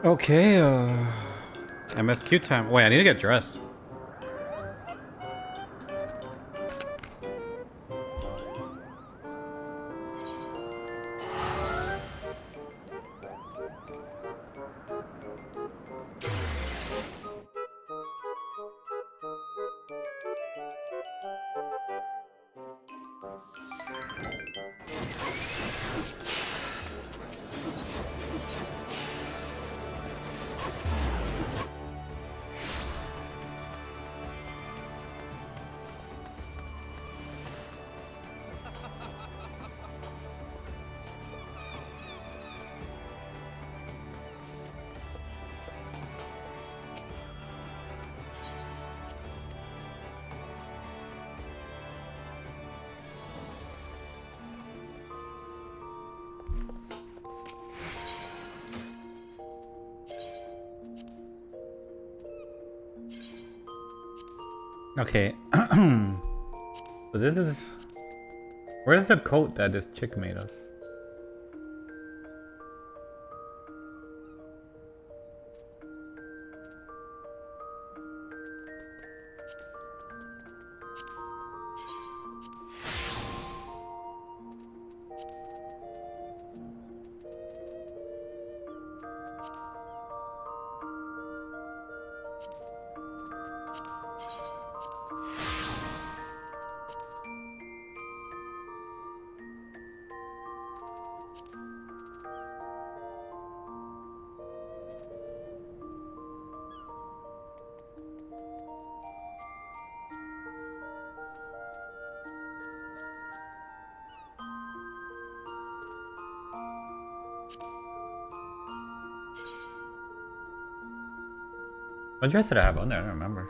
Okay, MSQ time. Wait, I need to get dressed. Okay. So this is... Where's the coat that this chick made us? What dress did I have on there? I don't remember.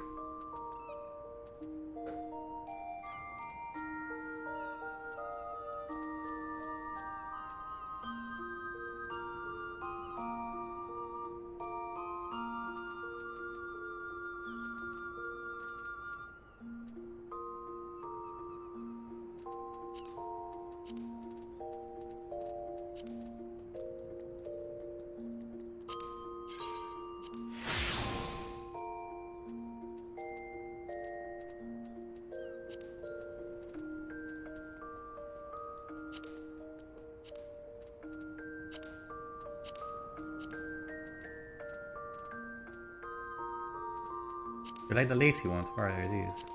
I like the lacy ones. Where are these?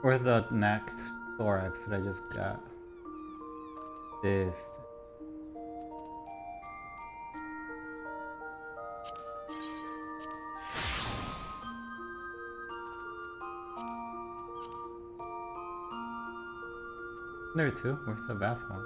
Where's the neck thorax that I just got? This. There too. Where's the bath one?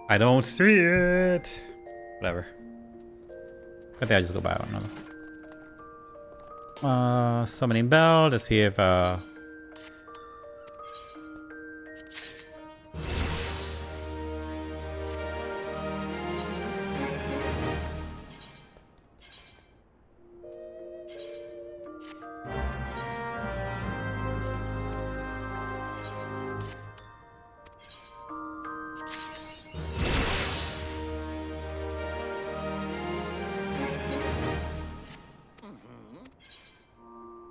I don't see it. Whatever. I think I just go buy another. Summoning bell. Let's see if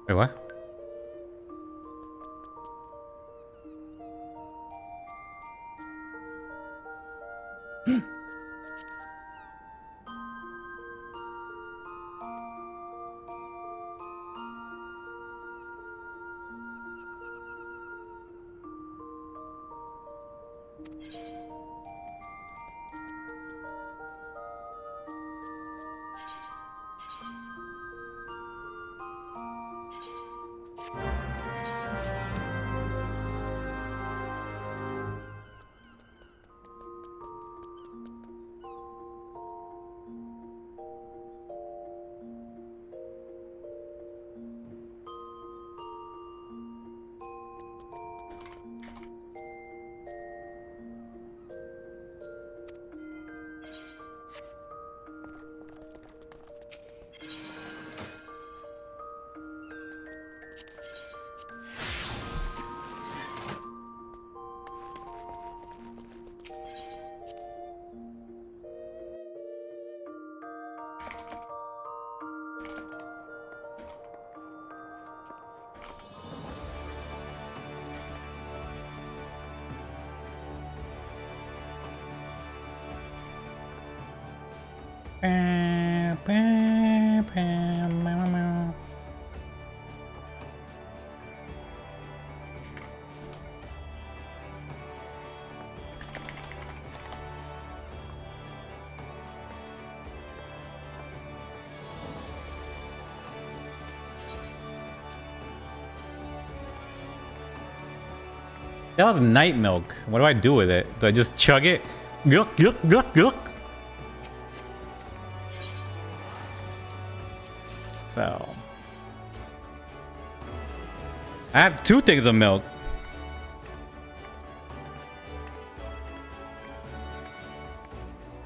wait, what? That was night milk. What do I do with it? Do I just chug it? Guk, guk, guk, guk. So I have 2 things of milk.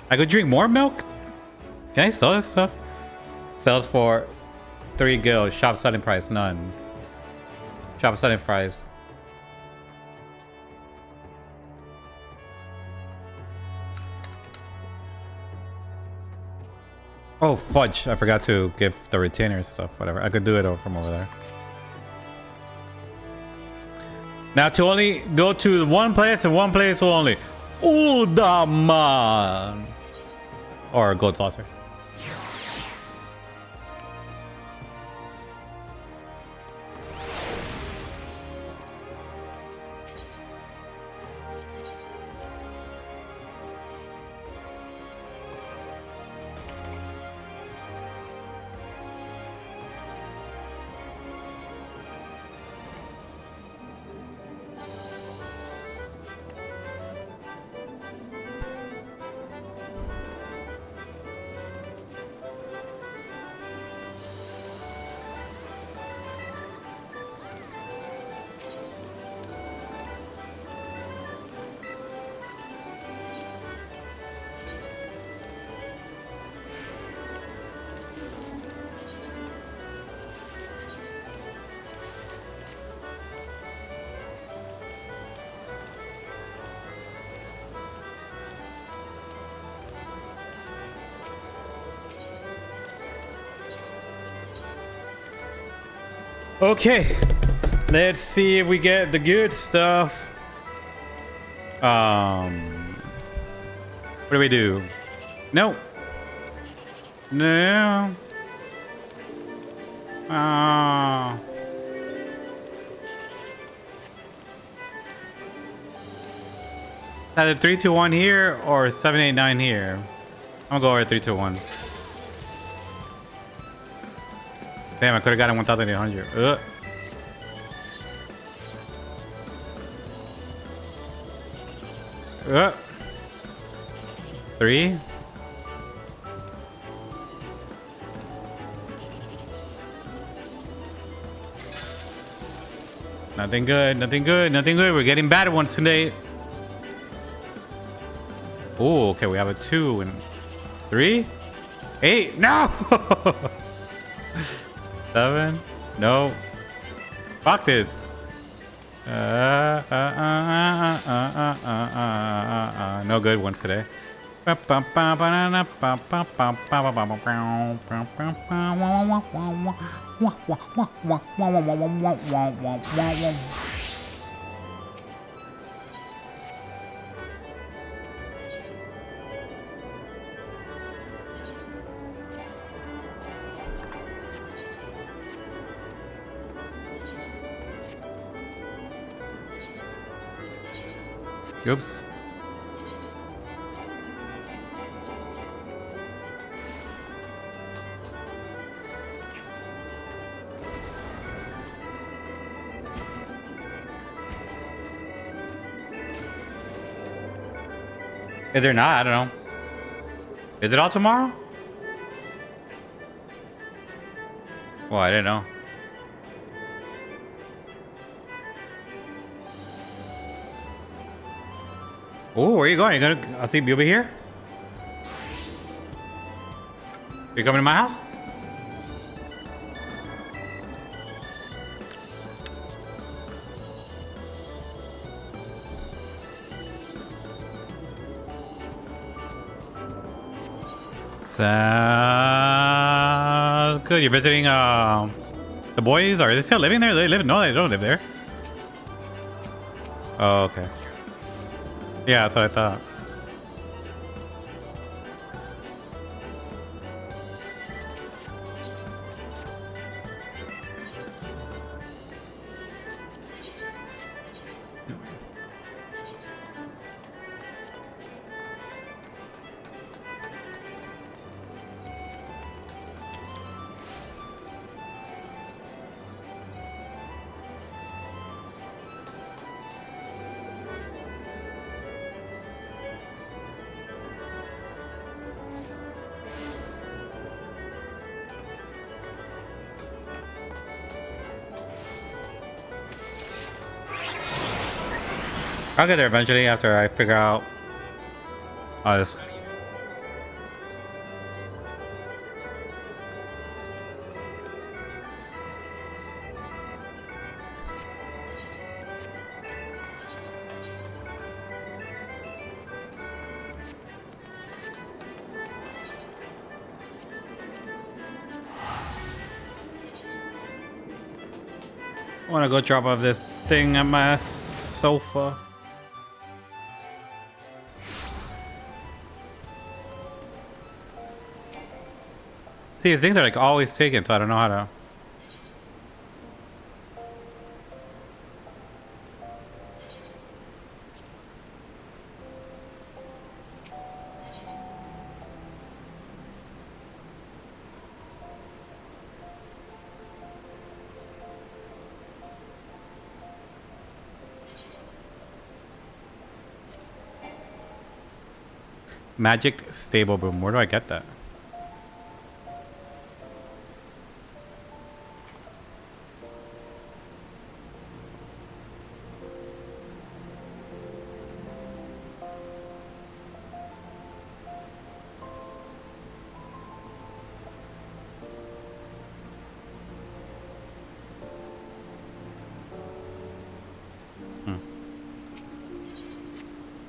I could drink more milk? Can I sell this stuff? Sells for 3 gil. Shop selling price, none. Shop selling price. Oh, fudge. I forgot to give the retainer stuff. Whatever. I could do it from over there. Now to only go to one place and one place only. Uldaman. Or gold saucer. Okay, let's see if we get the good stuff. What do we do? No. No. Ah. Either 3, 2, 1 here or 7, 8, 9 here. I'm gonna go with 3, 2, 1. Damn, I could have gotten 1,800. 3. Nothing good, nothing good, nothing good. We're getting bad ones today. Oh, okay, we have a 2 and 3. 8. No! 7. No. Fuck this. No good ones today. Oops. Is there not? I don't know. Is it all tomorrow? Well, I didn't know. Oh, where are you going? You gonna? I'll see you over here. You coming to my house? Sounds good. You're visiting the boys? Are they still living there? They live? No, they don't live there. Oh, okay. Yeah, that's what I thought. I'll get there eventually after I figure out this. I want to go drop off this thing at my sofa. See, these things are like always taken, so I don't know how to. Magic stable boom. Where do I get that?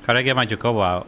How do I get my Jacobo out?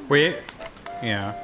Wait. Yeah.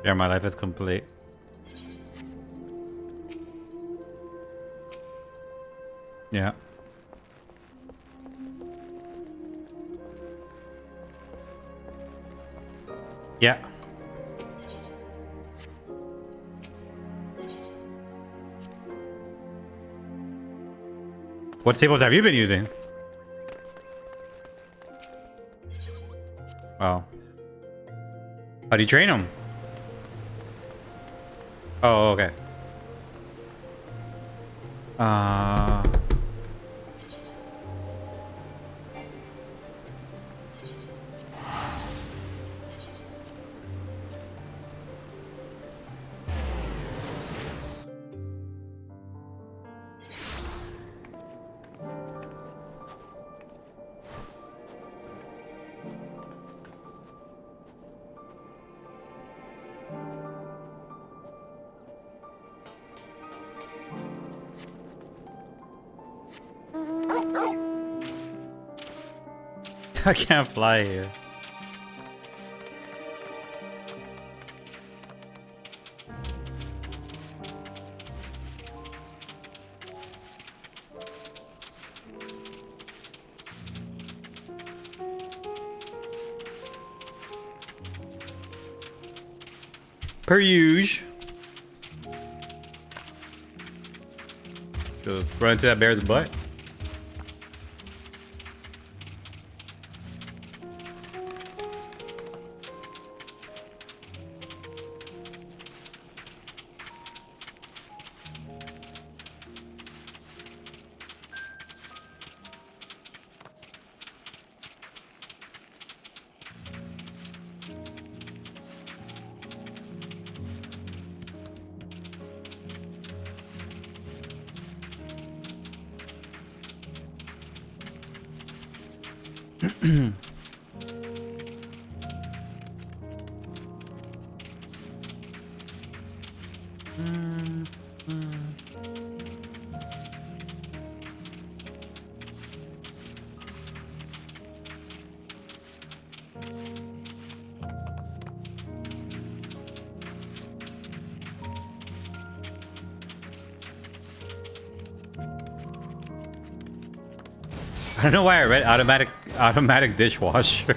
Yeah, my life is complete. Yeah. Yeah. What staples have you been using? Oh. How do you train them? Oh, okay. Uh... I can't fly here. Per usual. Just run into that bear's butt. I don't know why I read automatic dishwasher.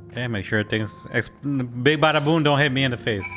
Okay, make sure things big bada boom don't hit me in the face.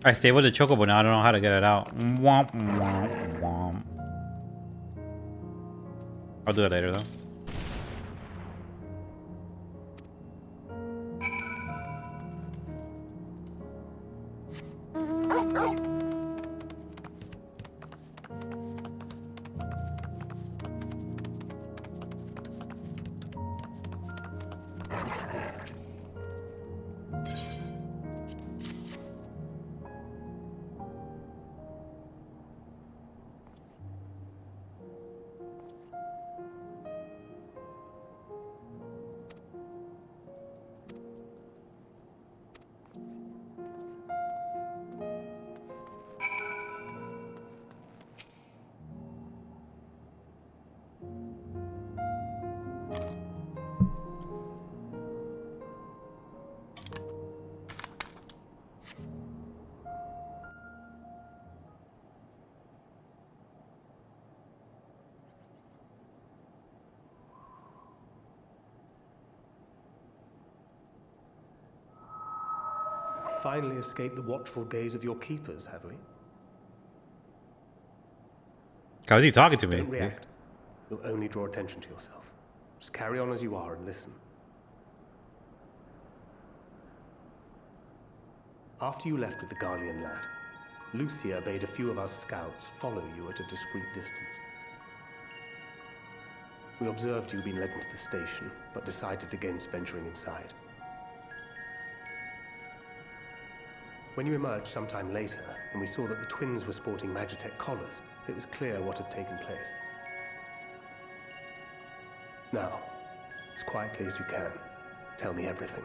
I stay with the chocobo now. I don't know how to get it out. Womp, womp, womp. I'll do it later though. Finally escaped the watchful gaze of your keepers, have we? How's he talking to me? Don't react. You'll only draw attention to yourself. Just carry on as you are and listen. After you left with the Garlean lad, Lucia bade a few of us scouts follow you at a discreet distance. We observed you being led into the station, but decided against venturing inside. When you emerged sometime later, and we saw that the twins were sporting Magitech collars, it was clear what had taken place. Now, as quietly as you can, tell me everything.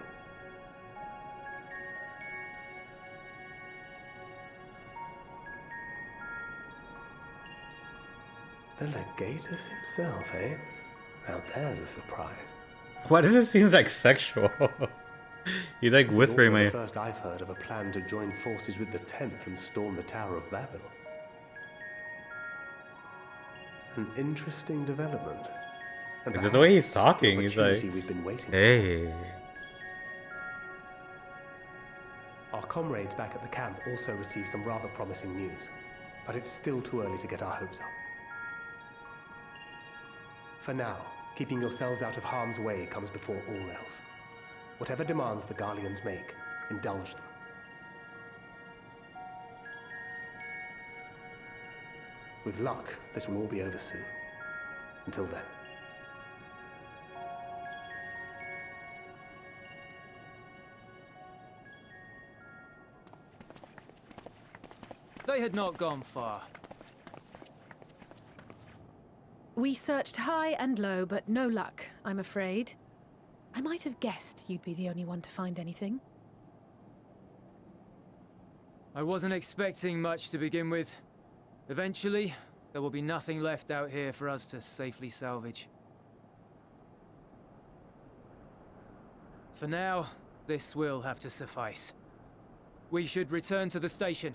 The Legatus himself, eh? Now there's a surprise. Why does it seem like sexual? He's like This whispering is also my. the first I've heard of a plan to join forces with the 10th and storm the Tower of Babel. An interesting development. And Is it the way he's perhaps talking? the He's like, opportunity we've been waiting hey. for. Our comrades back at the camp also received some rather promising news, but it's still too early to get our hopes up. For now, keeping yourselves out of harm's way comes before all else. Whatever demands the Garleans make, indulge them. With luck, this will all be over soon. Until then. They had not gone far. We searched high and low, but no luck, I'm afraid. I might have guessed you'd be the only one to find anything. I wasn't expecting much to begin with. Eventually, there will be nothing left out here for us to safely salvage. For now, this will have to suffice. We should return to the station.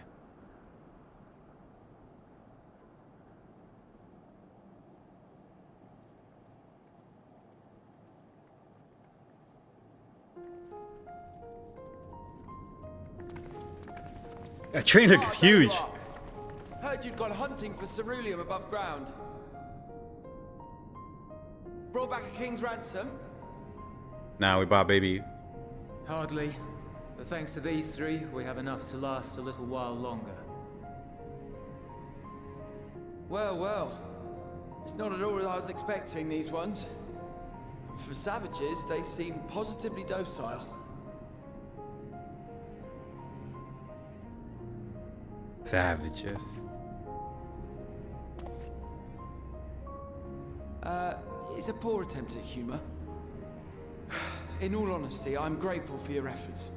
That train looks huge. Heard you'd gone hunting for ceruleum above ground. Brought back a king's ransom? Now we bought baby. Hardly. But thanks to these three, we have enough to last a little while longer. Well, well. It's not at all as I was expecting, these ones. For savages, they seem positively docile. Savages. It's a poor attempt at humor. In all honesty, I'm grateful for your efforts.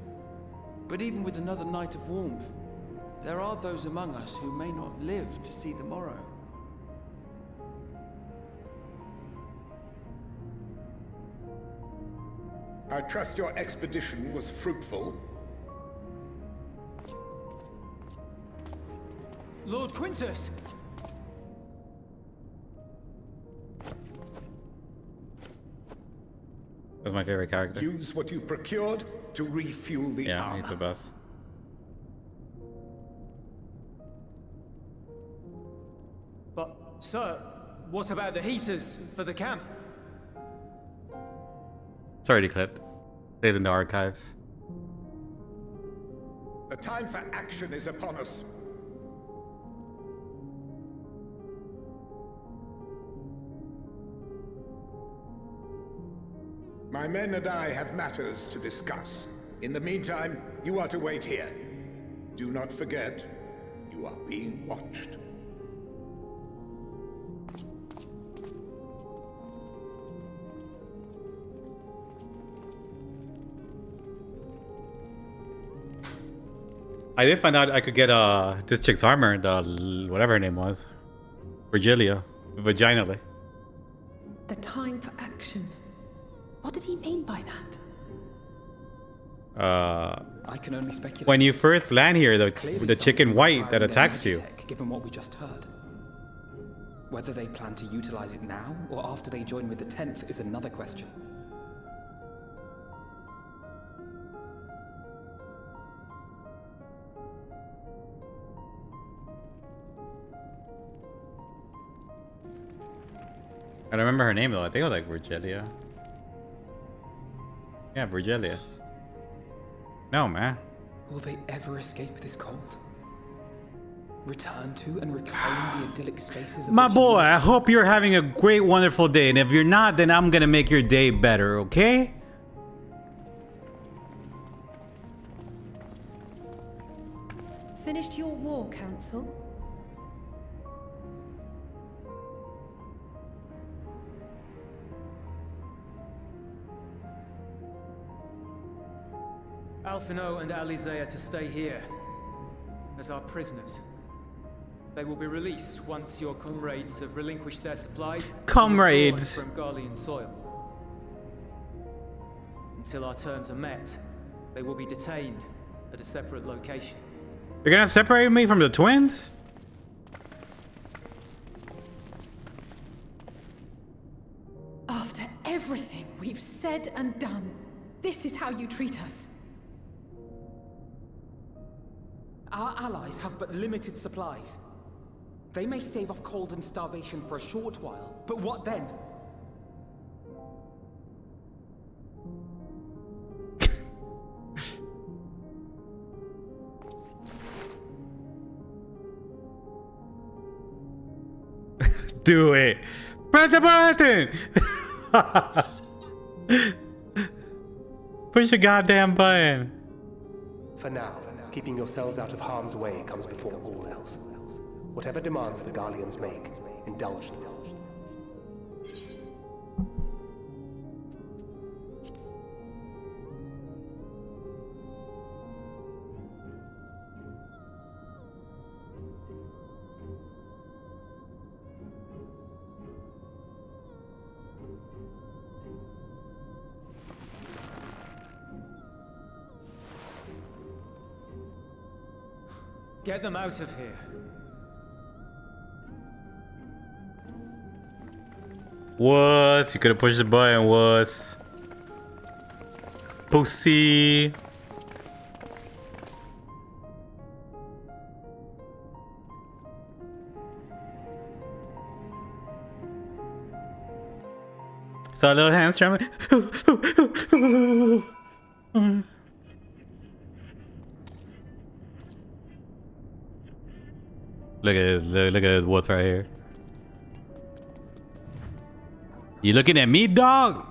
But even with another night of warmth, there are those among us who may not live to see the morrow. I trust your expedition was fruitful. Lord Quintus! That's my favorite character. Use what you procured to refuel the Yeah, armor. he's the best. But, sir, what about the heaters for the camp? It's already clipped. Saved in the archives. The time for action is upon us. My men and I have matters to discuss. In the meantime, you are to wait here. Do not forget, you are being watched. I did find out I could get this chick's armor, the whatever her name was, Virgilia, vaginally. The time for action. What did he mean by that? I can only speculate. When you first land here, the Clearly chick in something white that requiring their attacks you. magitech, given what we just heard. Whether they plan to utilize it now or after they join with the 10th is another question. I don't remember her name though. I think it was like Virgilia. Yeah, Virgilia. No, man. Will they ever escape this cult? Return to and reclaim the idyllic spaces of My which boy, you- I hope you're having a great, wonderful day. And if you're not, then I'm gonna make your day better, okay? Finished your war, Council? Alphino and Alizé are to stay here as our prisoners. They will be released once your comrades have relinquished their supplies and Comrades. withdrawn from Garlean soil. Until our terms are met, they will be detained at a separate location. You're gonna separate me from the twins? After everything we've said and done, this is how you treat us. Our allies have but limited supplies. They may stave off cold and starvation for a short while, but what then? Do it. Press the button. Push the goddamn button. For now, keeping yourselves out of harm's way comes before all else. Whatever demands the Garleans make, indulge them. Get them out of here. What? You could have pushed the button, what? Pussy. Saw a little hand strumming. Look at this, look at this wuss right here. You looking at me, dog?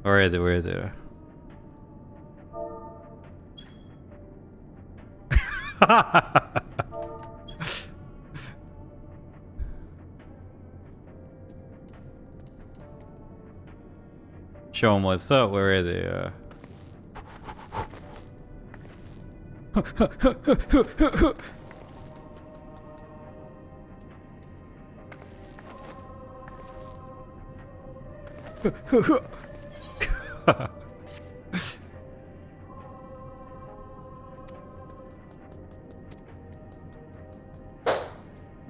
Where is it? Where is it? Show him what's up. Where is it?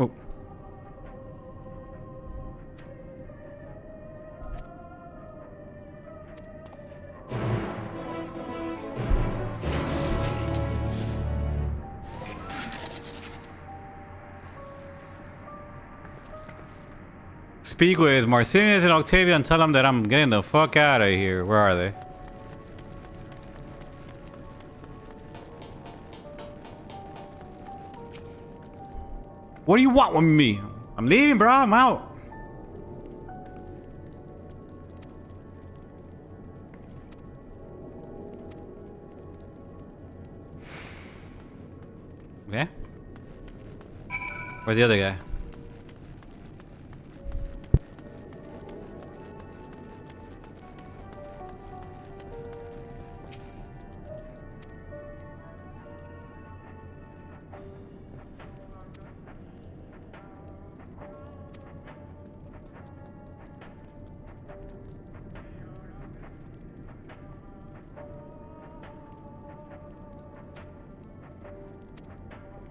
Oh. Speak with Marcinius and Octavia and tell them that I'm getting the fuck out of here. Where are they? What do you want with me? I'm leaving, bro. I'm out. Okay. Where's the other guy?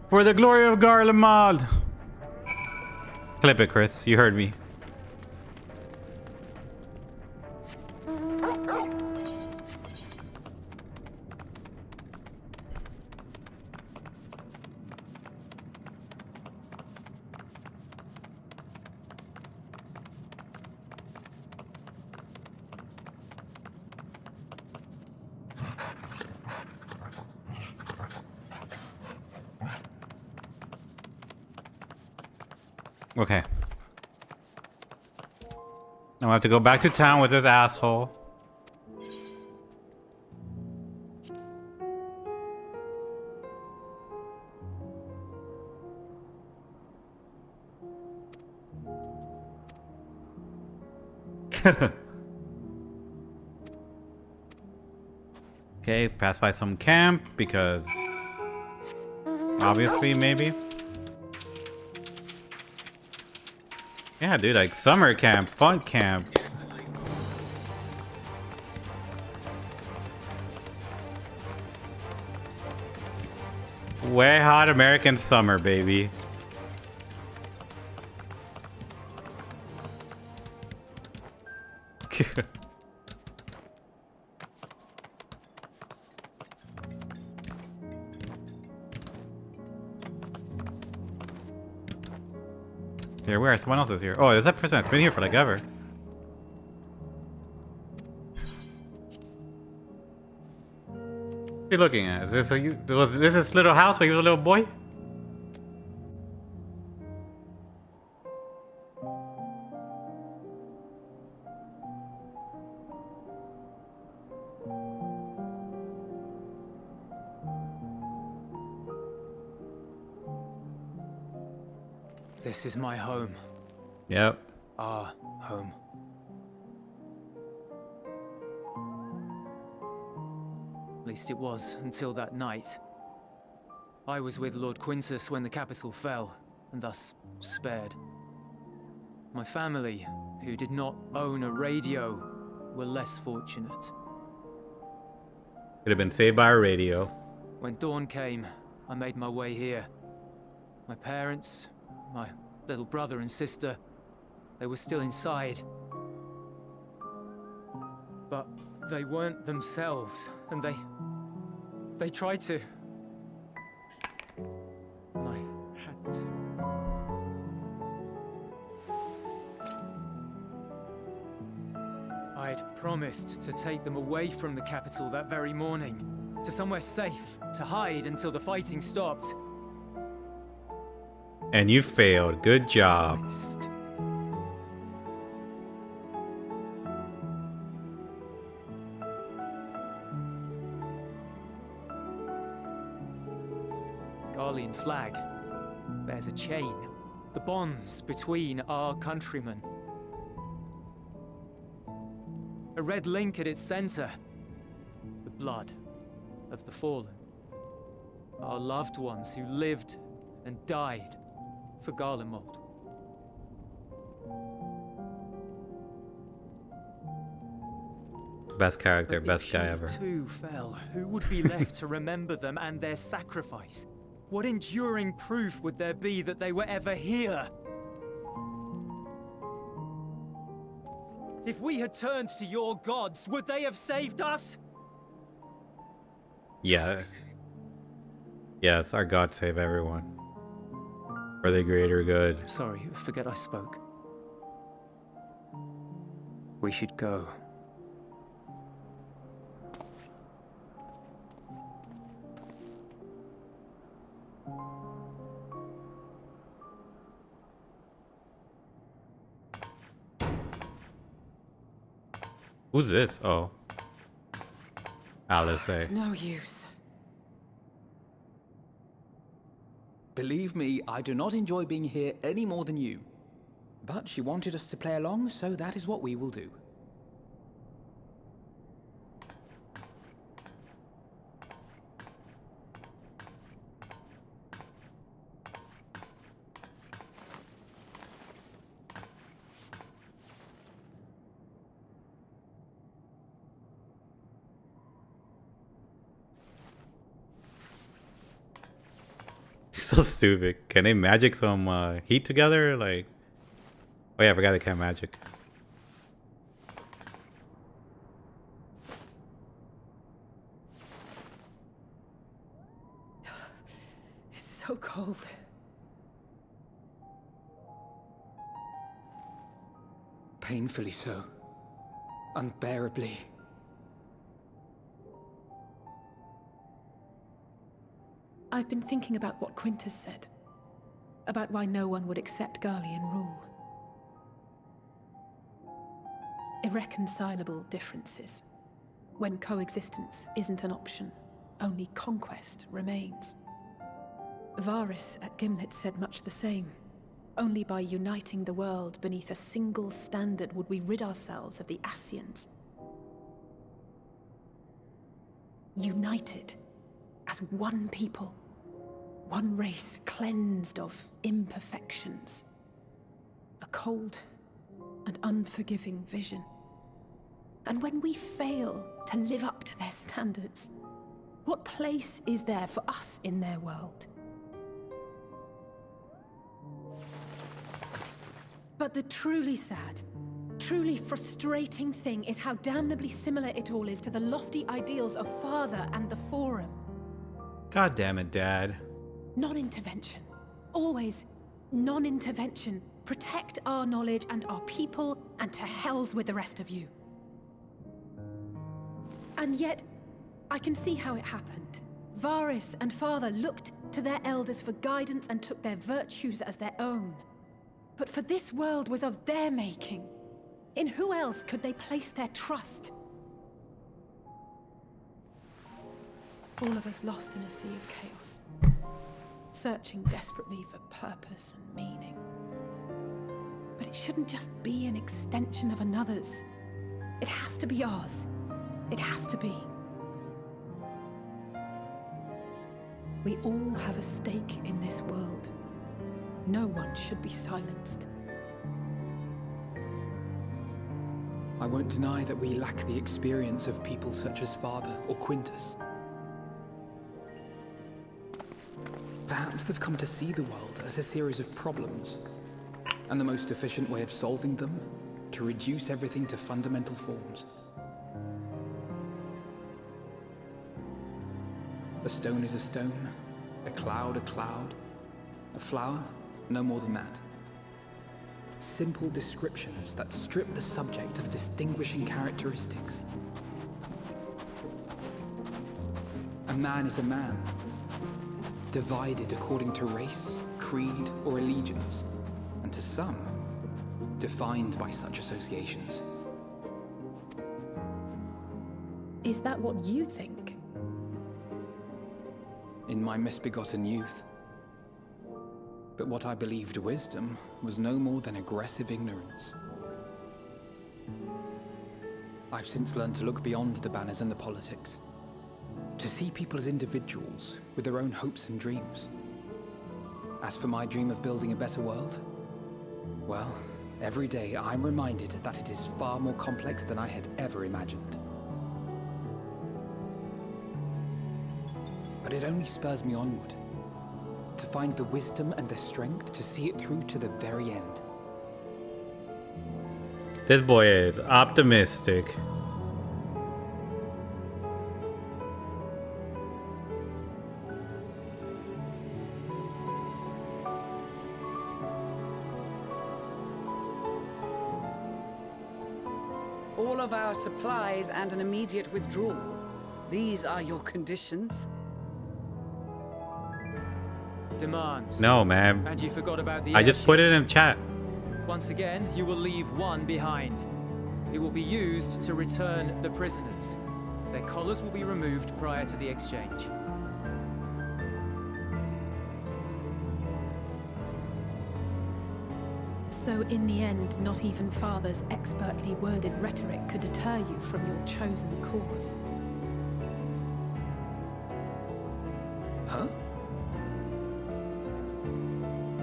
For the glory of Garlemald. Clip it, Chris. You heard me. Okay. Now I have to go back to town with this asshole. Okay, pass by some camp because obviously maybe. Yeah, dude, like summer camp, fun camp. Way hot American summer, baby. Here, where? Someone else is here. Oh, there's that person that's been here for like ever. What are you looking at? Was this his little house when he was a little boy? This is my home. Yep. Our home. At least it was until that night. I was with Lord Quintus when the capital fell, and thus spared. My family, who did not own a radio, were less fortunate. Could have been saved by a radio. When dawn came, I made my way here. My parents, my little brother and sister, they were still inside. But they weren't themselves, and they tried to. And I had to. I'd promised to take them away from the capital that very morning, to somewhere safe, to hide until the fighting stopped. And you failed. Good job. Garlean flag bears a chain, the bonds between our countrymen. A red link at its center, the blood of the fallen. Our loved ones who lived and died for Garlemald. Best character, best guy ever. If she too fell, who would be left to remember them and their sacrifice? What enduring proof would there be that they were ever here? If we had turned to your gods, would they have saved us? Yes. Yes, our gods save everyone. For the greater good. Sorry, forget I spoke. We should go. Who's this? Oh. Alice. It's no use. Believe me, I do not enjoy being here any more than you. But she wanted us to play along, so that is what we will do. So stupid. Can they magic some heat together? Like, oh yeah, I forgot they can't magic. It's so cold. Painfully so. Unbearably. I've been thinking about what Quintus said. About why no one would accept Garlean rule. Irreconcilable differences. When coexistence isn't an option, only conquest remains. Varus at Gimlet said much the same. Only by uniting the world beneath a single standard would we rid ourselves of the Ascians. United as one people, one race cleansed of imperfections. A cold and unforgiving vision. And when we fail to live up to their standards, what place is there for us in their world? But the truly sad, truly frustrating thing is how damnably similar it all is to the lofty ideals of Father and the Forum. God damn it, Dad. Non-intervention. Always non-intervention. Protect our knowledge and our people, and to hell's with the rest of you. And yet, I can see how it happened. Varys and Father looked to their elders for guidance and took their virtues as their own. But for this world was of their making. In who else could they place their trust? All of us lost in a sea of chaos, searching desperately for purpose and meaning. But it shouldn't just be an extension of another's. It has to be ours. It has to be. We all have a stake in this world. No one should be silenced. I won't deny that we lack the experience of people such as Father or Quintus. Perhaps they've come to see the world as a series of problems, and the most efficient way of solving them, to reduce everything to fundamental forms. A stone is a stone, a cloud, a flower, no more than that. Simple descriptions that strip the subject of distinguishing characteristics. A man is a man, divided according to race, creed, or allegiance, and to some, defined by such associations. Is that what you think? In my misbegotten youth. But what I believed wisdom was no more than aggressive ignorance. I've since learned to look beyond the banners and the politics, to see people as individuals with their own hopes and dreams. As for my dream of building a better world, well, every day I'm reminded that it is far more complex than I had ever imagined. But it only spurs me onward, to find the wisdom and the strength to see it through to the very end. This boy is optimistic. All of our supplies and an immediate withdrawal. These are your conditions? Demands. No, man. And you forgot about the I just put it in chat. Once again, you will leave one behind. It will be used to return the prisoners. Their collars will be removed prior to the exchange. So in the end, not even Father's expertly worded rhetoric could deter you from your chosen course. Huh?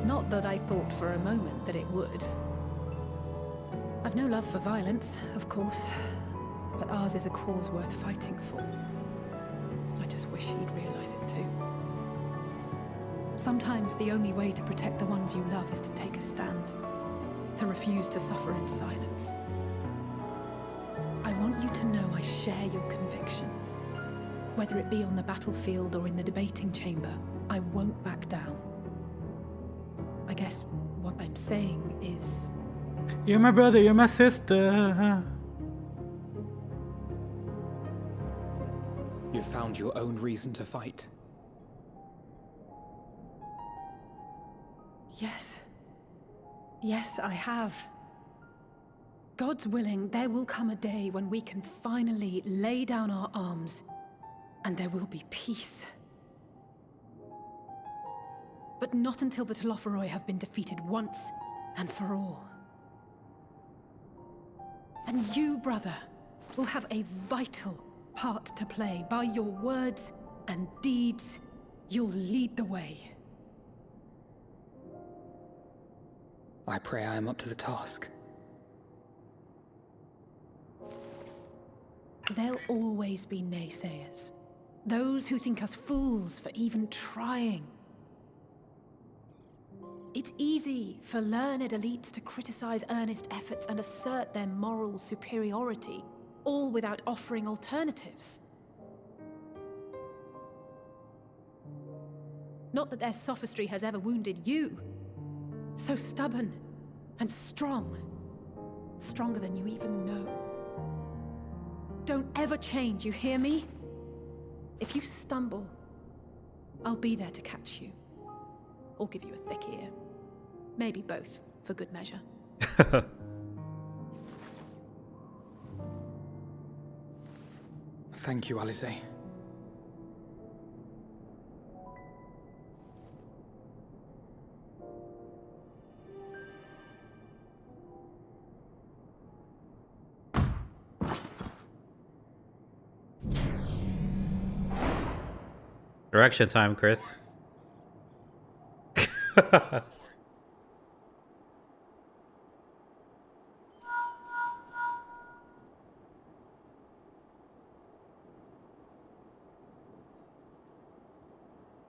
Not that I thought for a moment that it would. I've no love for violence, of course, but ours is a cause worth fighting for. I just wish he'd realize it too. Sometimes the only way to protect the ones you love is to take a stand, to refuse to suffer in silence. I want you to know I share your conviction. Whether it be on the battlefield or in the debating chamber, I won't back down. I guess what I'm saying is... You're my brother, you're my sister. You've found your own reason to fight. Yes. Yes, I have. God's willing, there will come a day when we can finally lay down our arms, and there will be peace. But not until the Telophoroi have been defeated once and for all. And you, brother, will have a vital part to play. By your words and deeds, you'll lead the way. I pray I am up to the task. There'll always be naysayers. Those who think us fools for even trying. It's easy for learned elites to criticize earnest efforts and assert their moral superiority, all without offering alternatives. Not that their sophistry has ever wounded you. So stubborn and strong. Stronger than you even know. Don't ever change, you hear me? If you stumble, I'll be there to catch you. Or give you a thick ear. Maybe both, for good measure. Thank you, Alice. Direction time, Chris.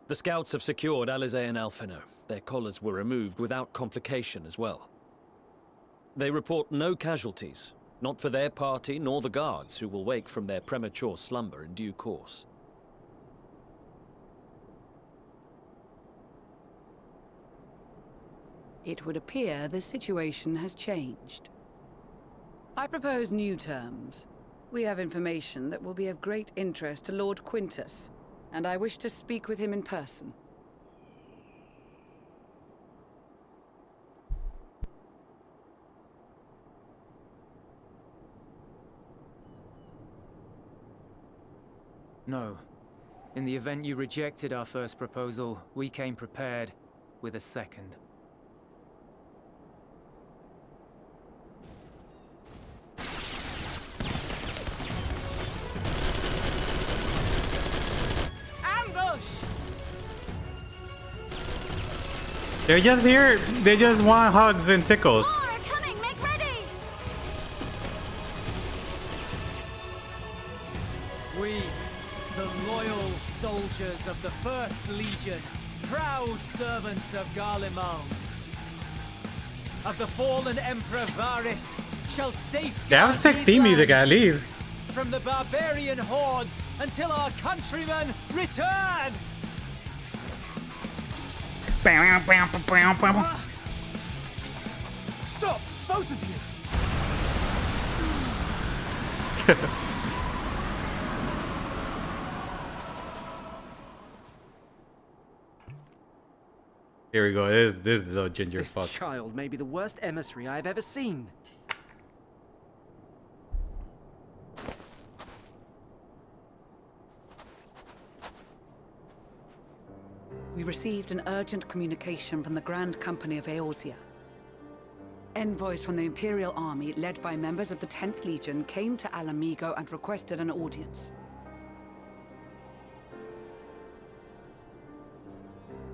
The scouts have secured Alizé and Alphino. Their collars were removed without complication as well. They report no casualties, not for their party nor the guards, who will wake from their premature slumber in due course. It would appear the situation has changed. I propose new terms. We have information that will be of great interest to Lord Quintus, and I wish to speak with him in person. No. In the event you rejected our first proposal, we came prepared with a second. They're just here. They just want hugs and tickles. More are coming. Make ready. We, the loyal soldiers of the First Legion, proud servants of Garlemald, of the fallen Emperor Varys, shall safeguard They have sick these theme music at lands least. from the barbarian hordes until our countrymen return. Stop, both of you! Here we go. This is a ginger This fuck. child may be the worst emissary I've ever seen. We received an urgent communication from the Grand Company of Eorzea. Envoys from the Imperial Army, led by members of the 10th Legion, came to Alamigo and requested an audience.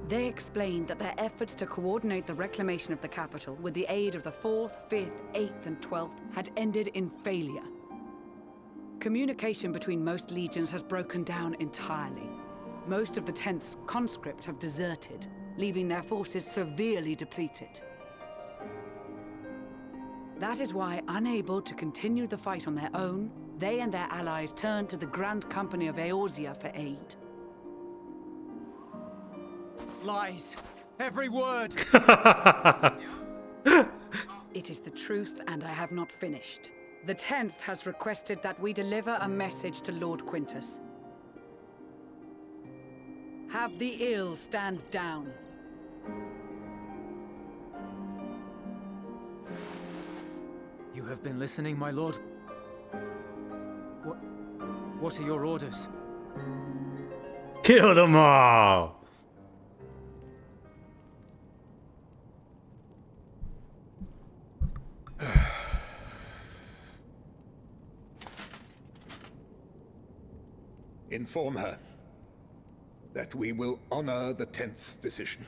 They explained that their efforts to coordinate the reclamation of the capital with the aid of the 4th, 5th, 8th, and 12th had ended in failure. Communication between most legions has broken down entirely. Most of the 10th's conscripts have deserted, leaving their forces severely depleted. That is why, unable to continue the fight on their own, they and their allies turned to the Grand Company of Eorzea for aid. Lies. Every word. It is the truth, and I have not finished. The 10th has requested that we deliver a message to Lord Quintus. Have the ill stand down. You have been listening, my lord? What are your orders? Kill them all. Inform her that we will honor the 10th's decision.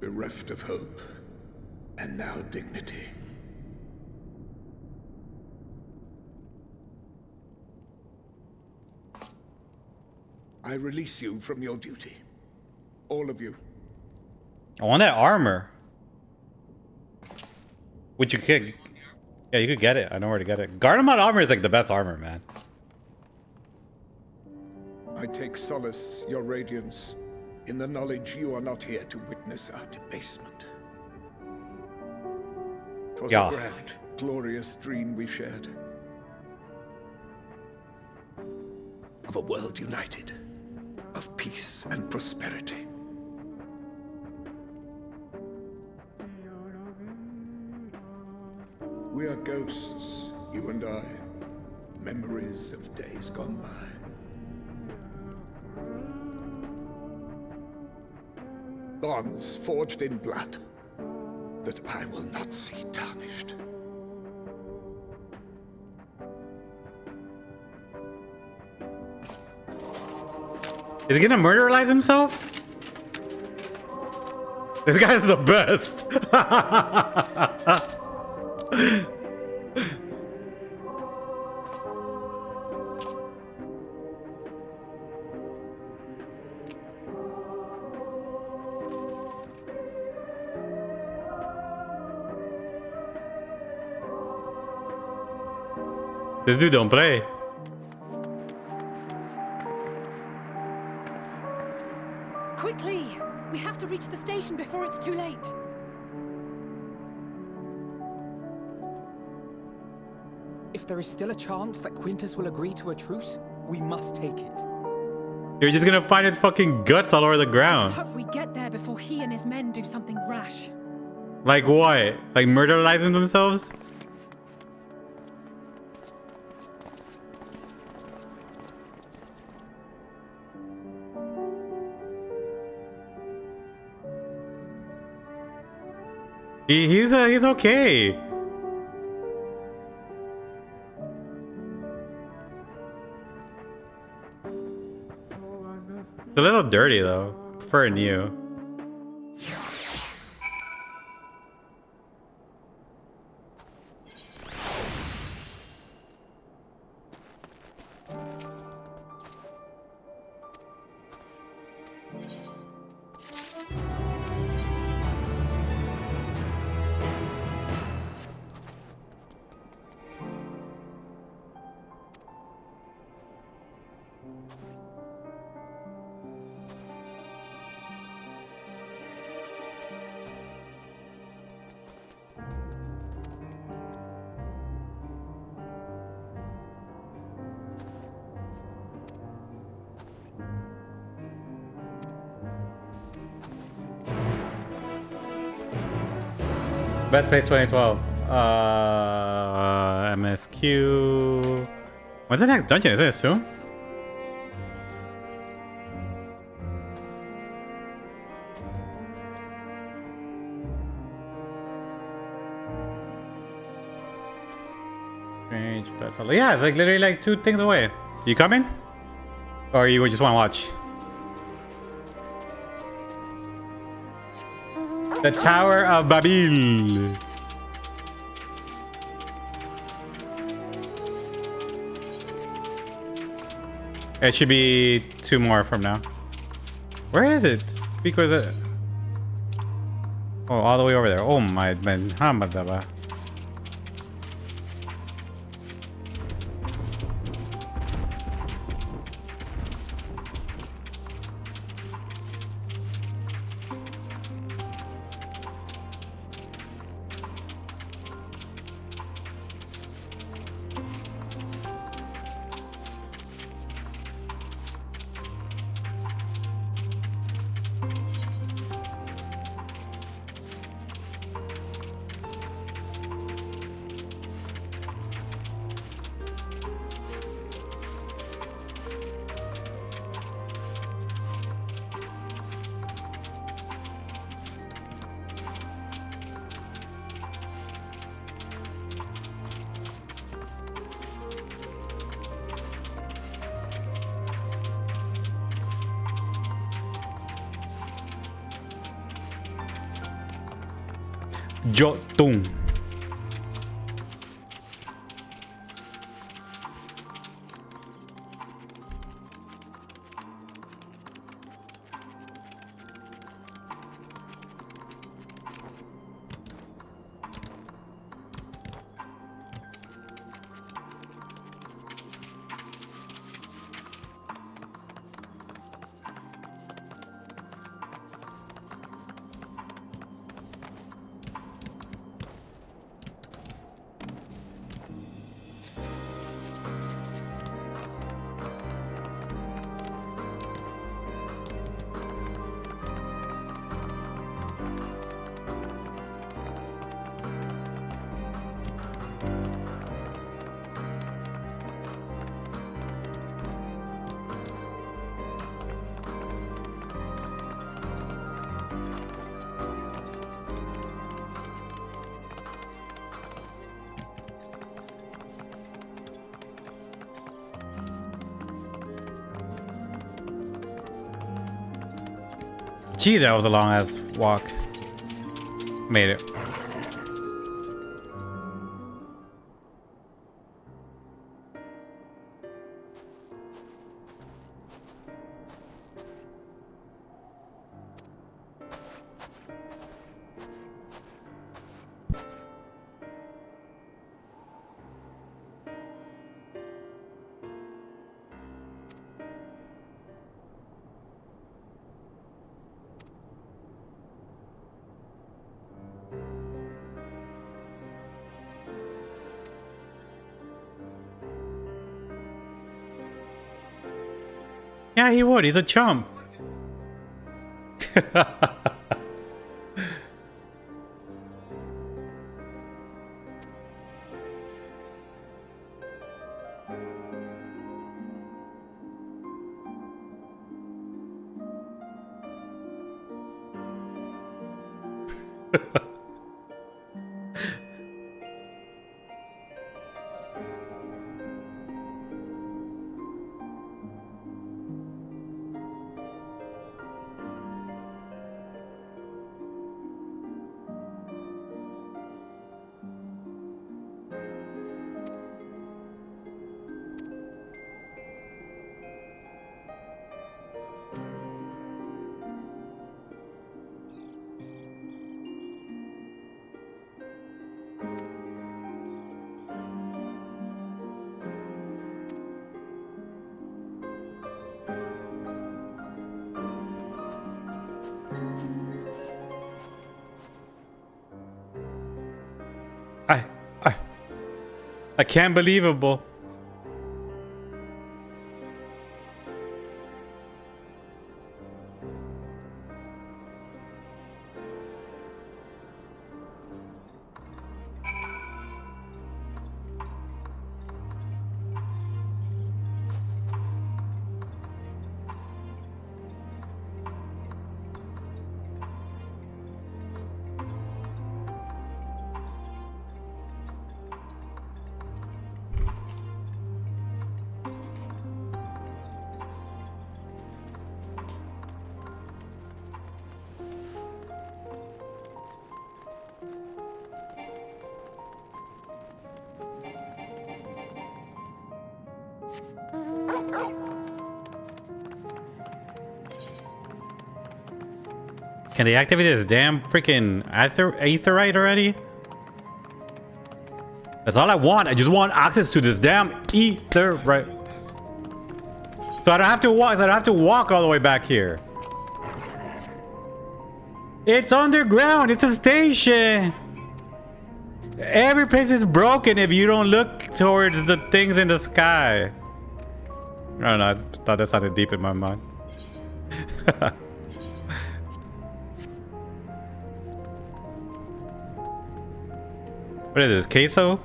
Bereft of hope, and now dignity. I release you from your duty. All of you. I want that armor. Which you could. Yeah, you could get it. I know where to get it. Garlemald armor is like the best armor, man. I take solace, your radiance, in the knowledge you are not here to witness our debasement. 'Twas Yeah. a grand glorious dream we shared. Of a world united, of peace and prosperity. We are ghosts, you and I, memories of days gone by. Bonds forged in blood that I will not see tarnished. Is he gonna murderize himself? This guy's the best. This dude don't play. Quickly! We have to reach the station before it's too late. If there is still a chance that Quintus will agree to a truce, we must take it. You're just gonna find his fucking guts all over the I ground. just hope we get there before he and his men do something rash. Like what? Like murderizing themselves? He's okay. It's a little dirty though. Prefer a new. Best place 2012. MSQ. When's the next dungeon? Is it soon? Strange bedfellow. Yeah, it's like literally like 2 things away. You coming? Or you just want to watch? The Tower of Babil. It should be 2 more from now. Where is it? Because oh, all the way over there. Oh my man. Jotun. Gee, that was a long ass walk. Made it. Yeah, he would. He's a chump. I can't believable. Can they activate this damn freaking aetherite already? That's all I want. I just want access to this damn aetherite. So I don't have to walk. So I don't have to walk all the way back here. It's underground. It's a station. Every place is broken if you don't look towards the things in the sky. I don't know. I thought that sounded deep in my mind. What is this? Queso?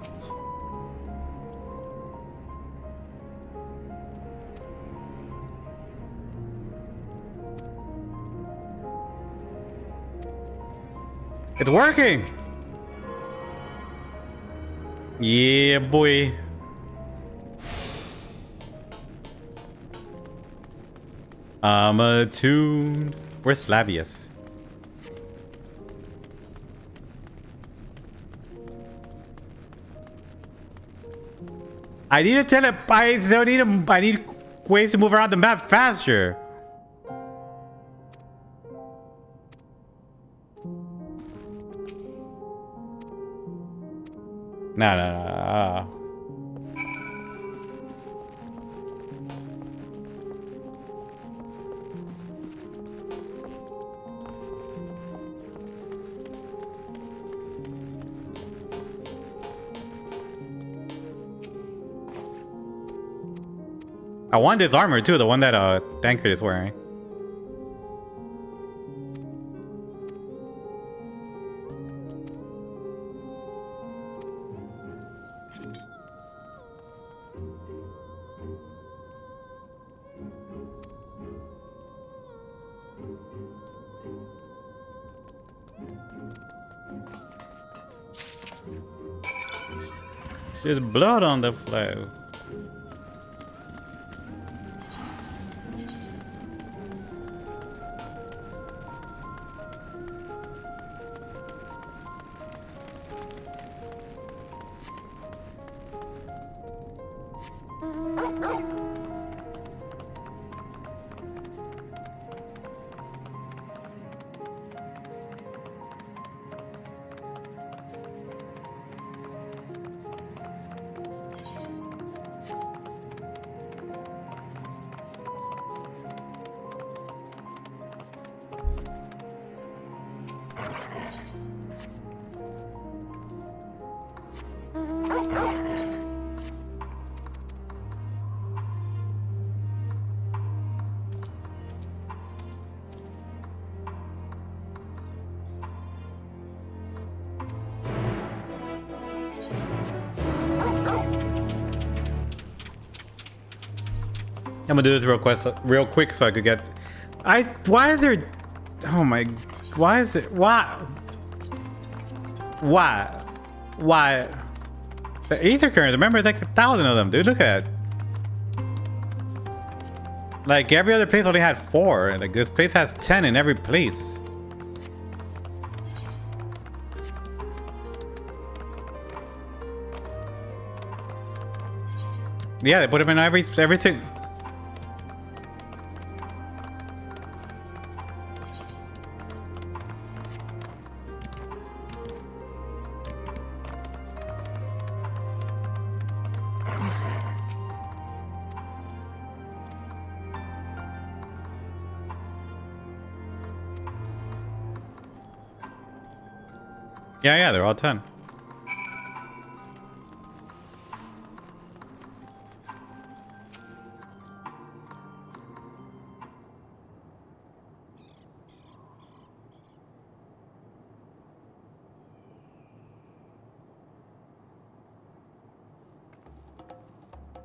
It's working! Yeah, boy. I'm attuned. Where's Flavius? I need to I need ways to move around the map faster. No. I want this armor too, the one that Tancred is wearing. There's blood on the floor. I'm gonna do this real quick so I could get. Why is there? Oh my! Why is it? Why? Why? The ether currents. Remember, it's like 1,000 of them, dude. Look at that. Like every other place only had 4. Like this place has 10 in every place. Yeah, they put them in everything. Yeah, they're all 10.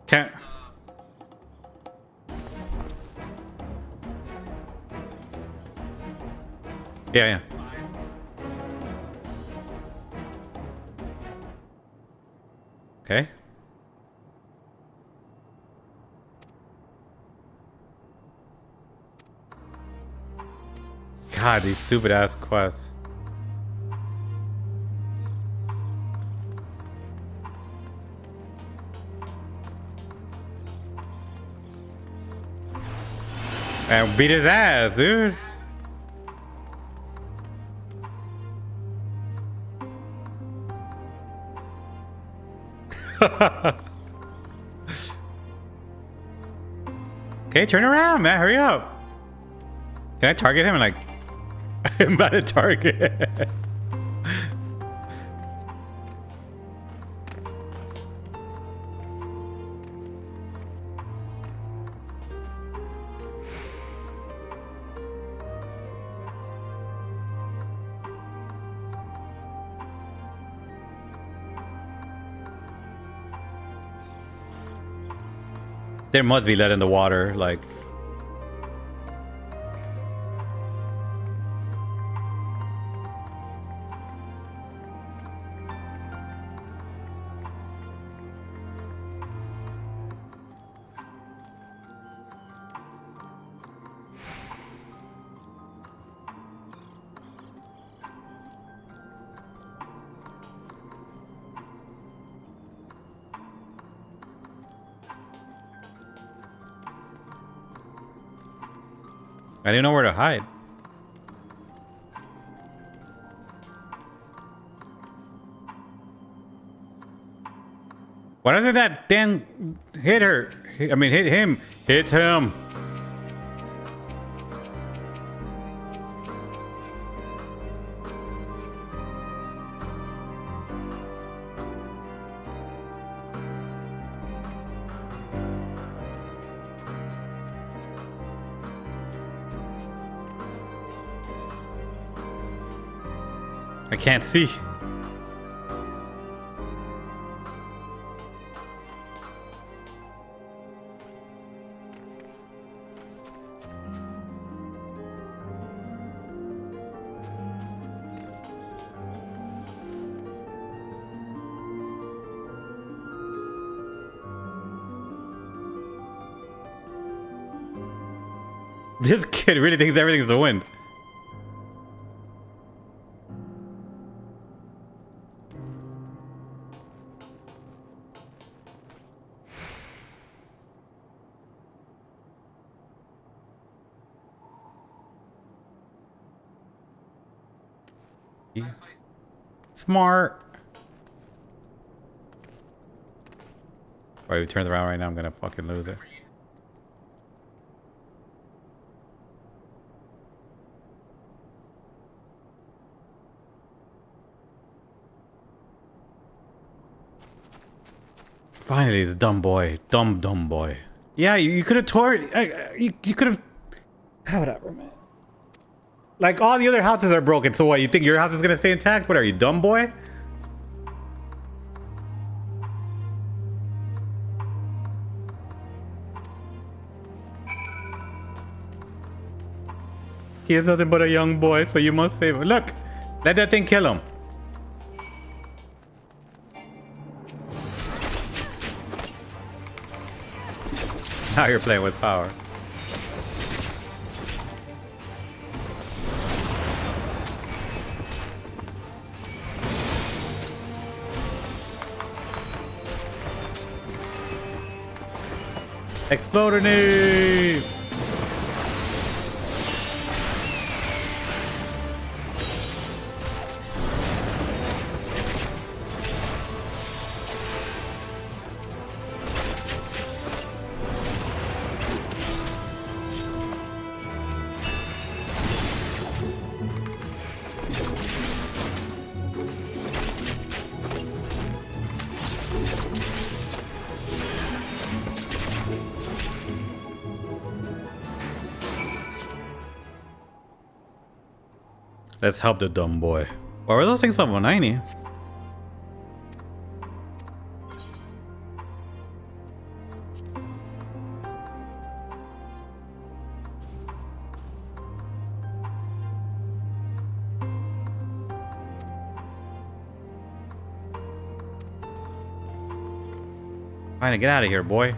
Can't. Yeah. Okay. God, these stupid ass quests. And beat his ass, dude. Okay, turn around, man. Hurry up. Can I target him? Like, I'm about to target. There must be lead in the water, like. I didn't know where to hide. Why doesn't that thing hit her? I mean, hit him. Hit him. I can't see. This kid really thinks everything's the wind. Smart. Wait, he turns around right now. I'm gonna fucking lose it. Finally, this dumb boy. Dumb boy. Yeah, you could have tore. You could have. Whatever, man. Like, all the other houses are broken, so what? You think your house is gonna stay intact? What are you, dumb boy? He is nothing but a young boy, so you must save him. Look, let that thing kill him. Now you're playing with power. Exploding! Let's help the dumb boy. Why were those things level 90? Trying to get out of here, boy.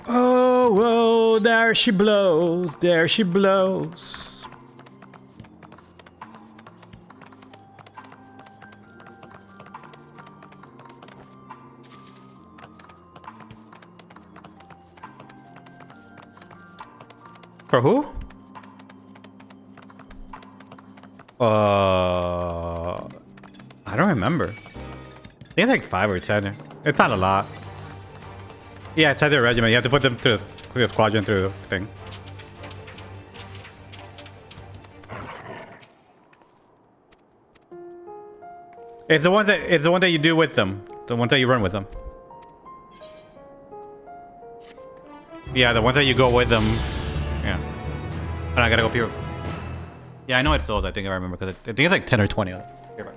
Oh, there she blows, there she blows. For who? I don't remember. I think it's like 5 or 10. It's not a lot. Yeah, it's the regiment. You have to put them through the squadron through the thing. It's the one that you do with them. The one that you run with them. Yeah, the ones that you go with them. Yeah. And I gotta go here. Yeah, I know it's those. I think I remember because I think it's like 10 or 20. Here, bye.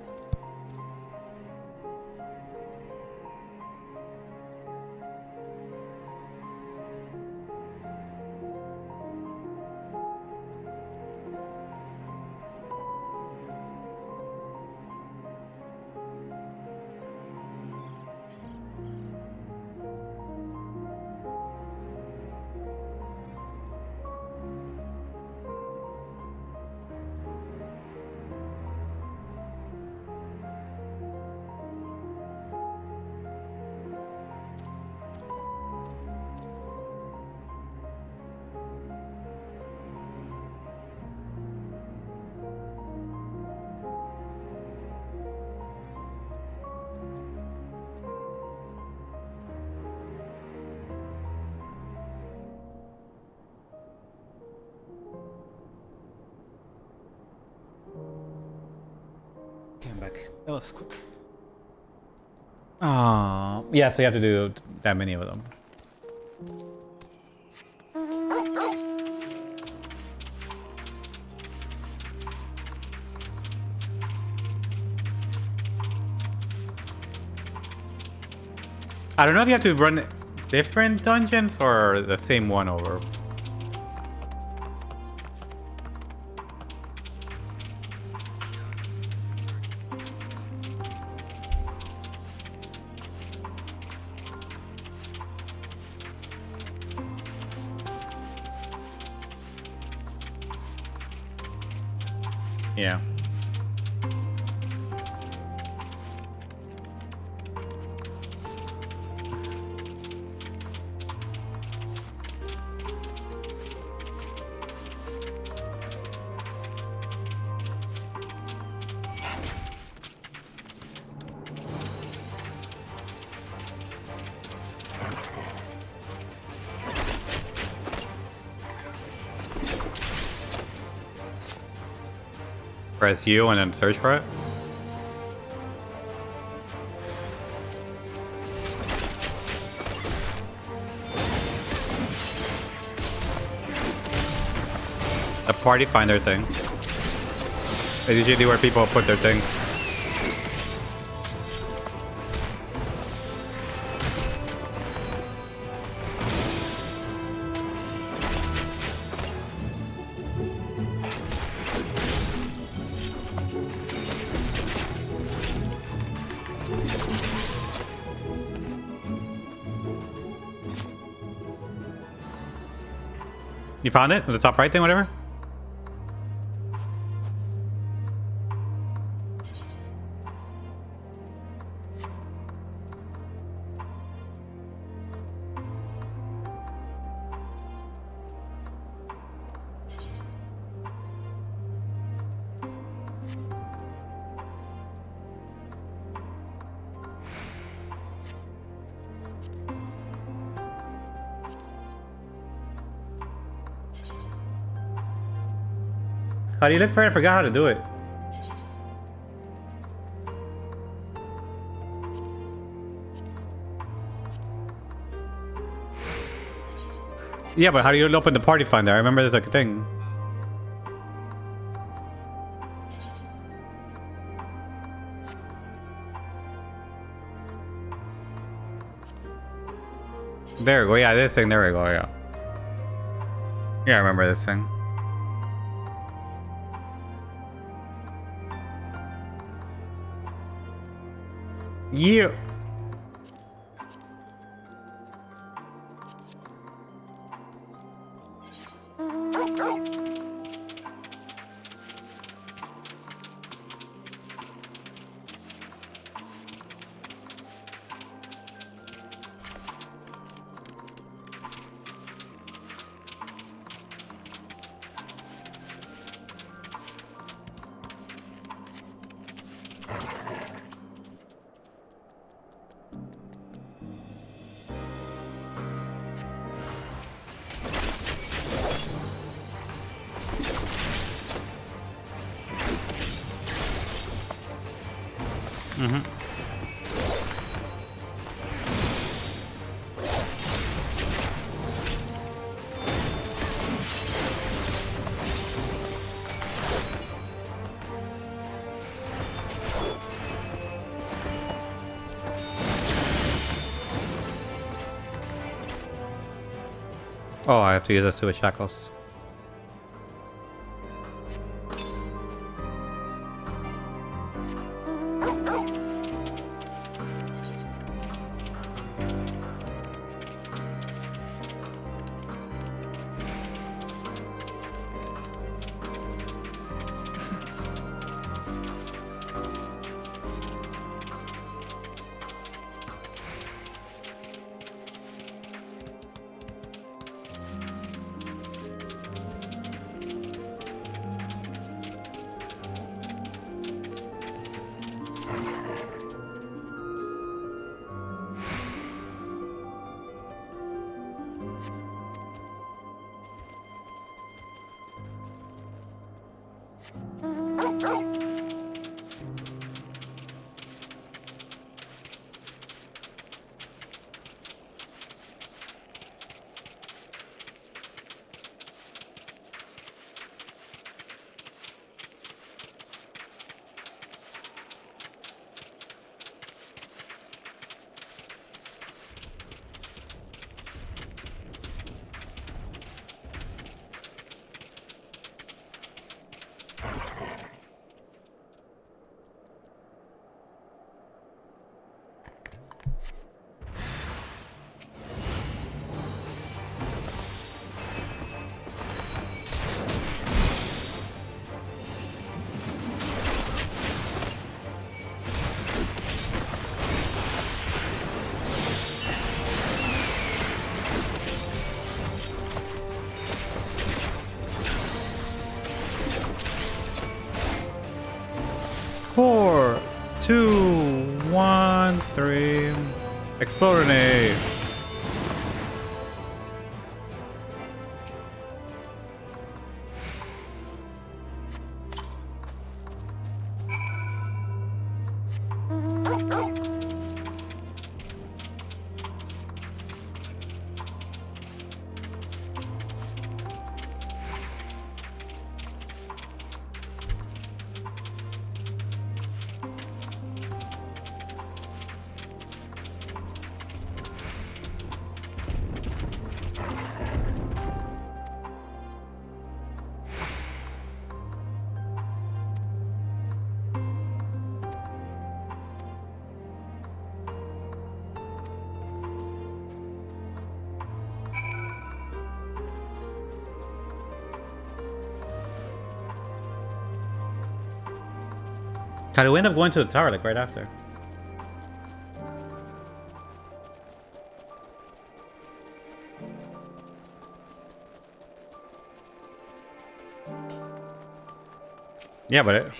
Came back. That was quick. Yeah, so you have to do that many of them. I don't know if you have to run different dungeons or the same one over. Yeah. Press U and then search for it. The party finder thing. It's usually where people put their things. You found it? Was the top right thing, whatever? How do you live for it? I forgot how to do it. Yeah, but how do you open the party finder? I remember there's like a thing. There we go. Yeah, this thing. There we go. Yeah. Yeah, I remember this thing. Yeah. Oh, I have to use this with shackles. Four, two, one, three. Explodinate. God, we end up going to the tower like right after. Yeah, but it...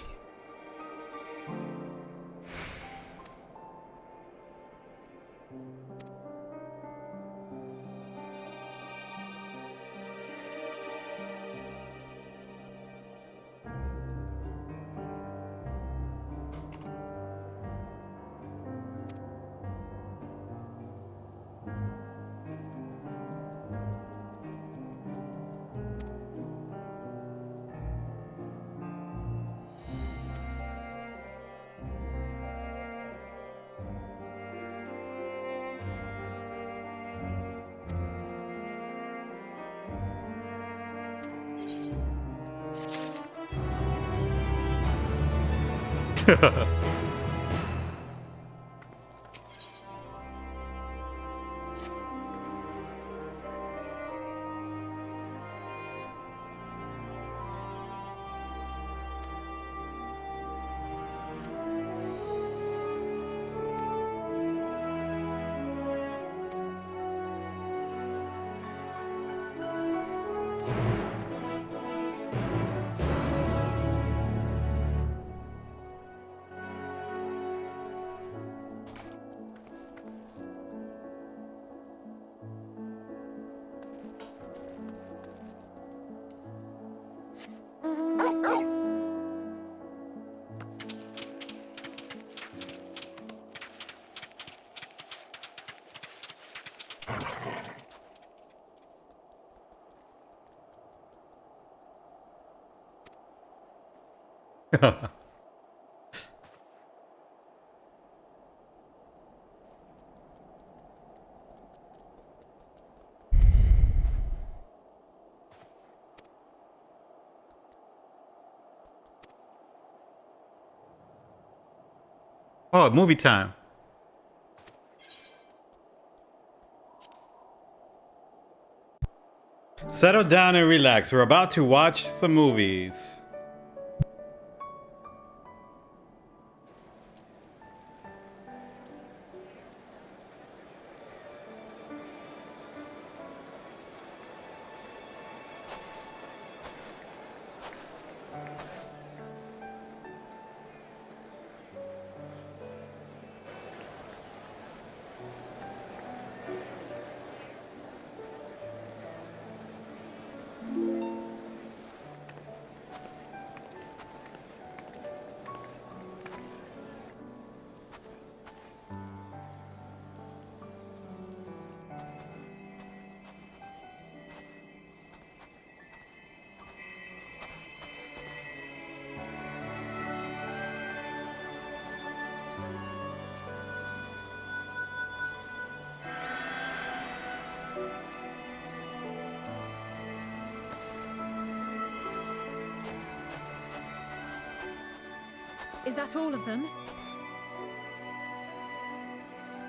Oh, movie time. Settle down and relax. We're about to watch some movies. Is that all of them?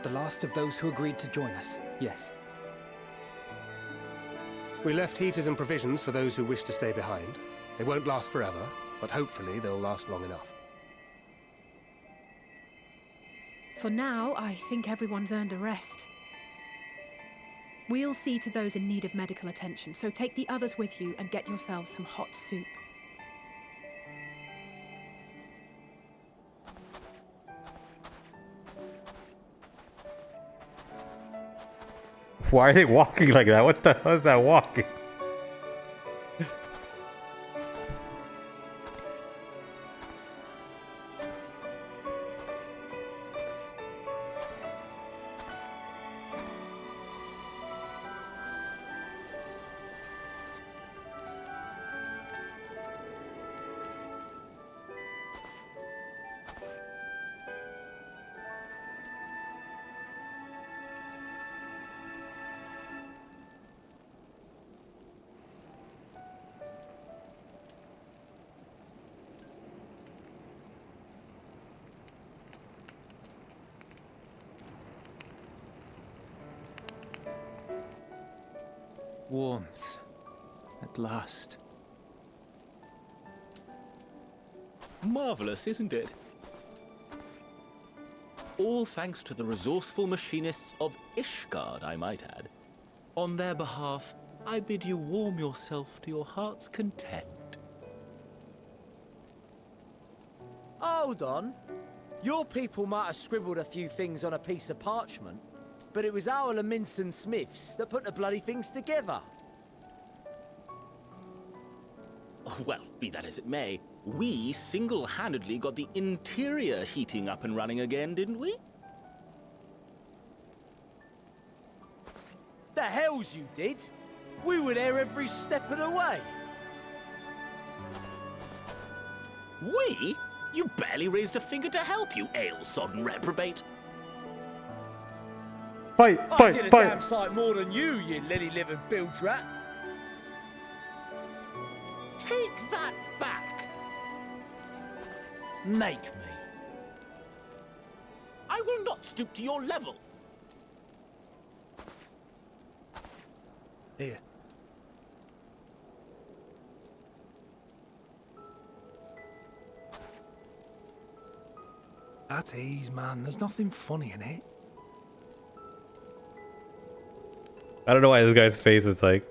The last of those who agreed to join us, yes. We left heaters and provisions for those who wish to stay behind. They won't last forever, but hopefully they'll last long enough. For now, I think everyone's earned a rest. We'll see to those in need of medical attention, so take the others with you and get yourselves some hot soup. Why are they walking like that? What the hell is that walking? Warmth. At last. Marvelous, isn't it? all thanks to the resourceful machinists of Ishgard, I might add. On their behalf, I bid you warm yourself to your heart's content. Hold on. Your people might have scribbled a few things on a piece of parchment, but it was our Minson Smiths that put the bloody things together. Well, be that as it may, we single-handedly got the interior heating up and running again, didn't we? The hells you did! We were there every step of the way. We? You barely raised a finger to help, you ale-sodden reprobate. Fight, I did a fight, damn fight. sight more than you lily-livered bilge rat. Take that back! Make me. I will not stoop to your level. Here. At ease, man. There's nothing funny in it. I don't know why this guy's face is like.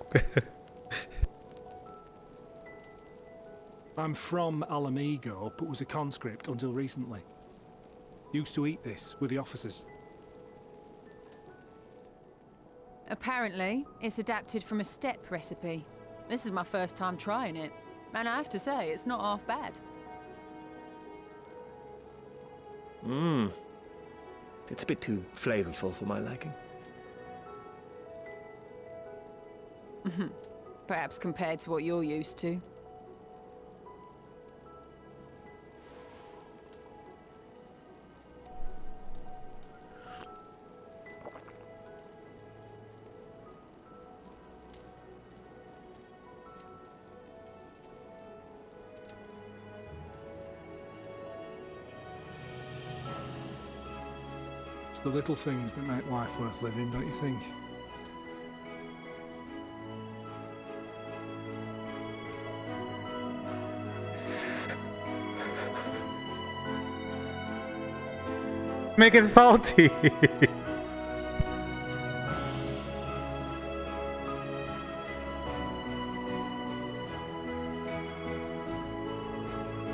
I'm from Alamigo, but was a conscript until recently. Used to eat this with the officers. Apparently, it's adapted from a steppe recipe. This is my first time trying it, and I have to say, it's not half bad. It's a bit too flavorful for my liking. Perhaps compared to what you're used to. It's the little things that make life worth living, don't you think? Make it salty.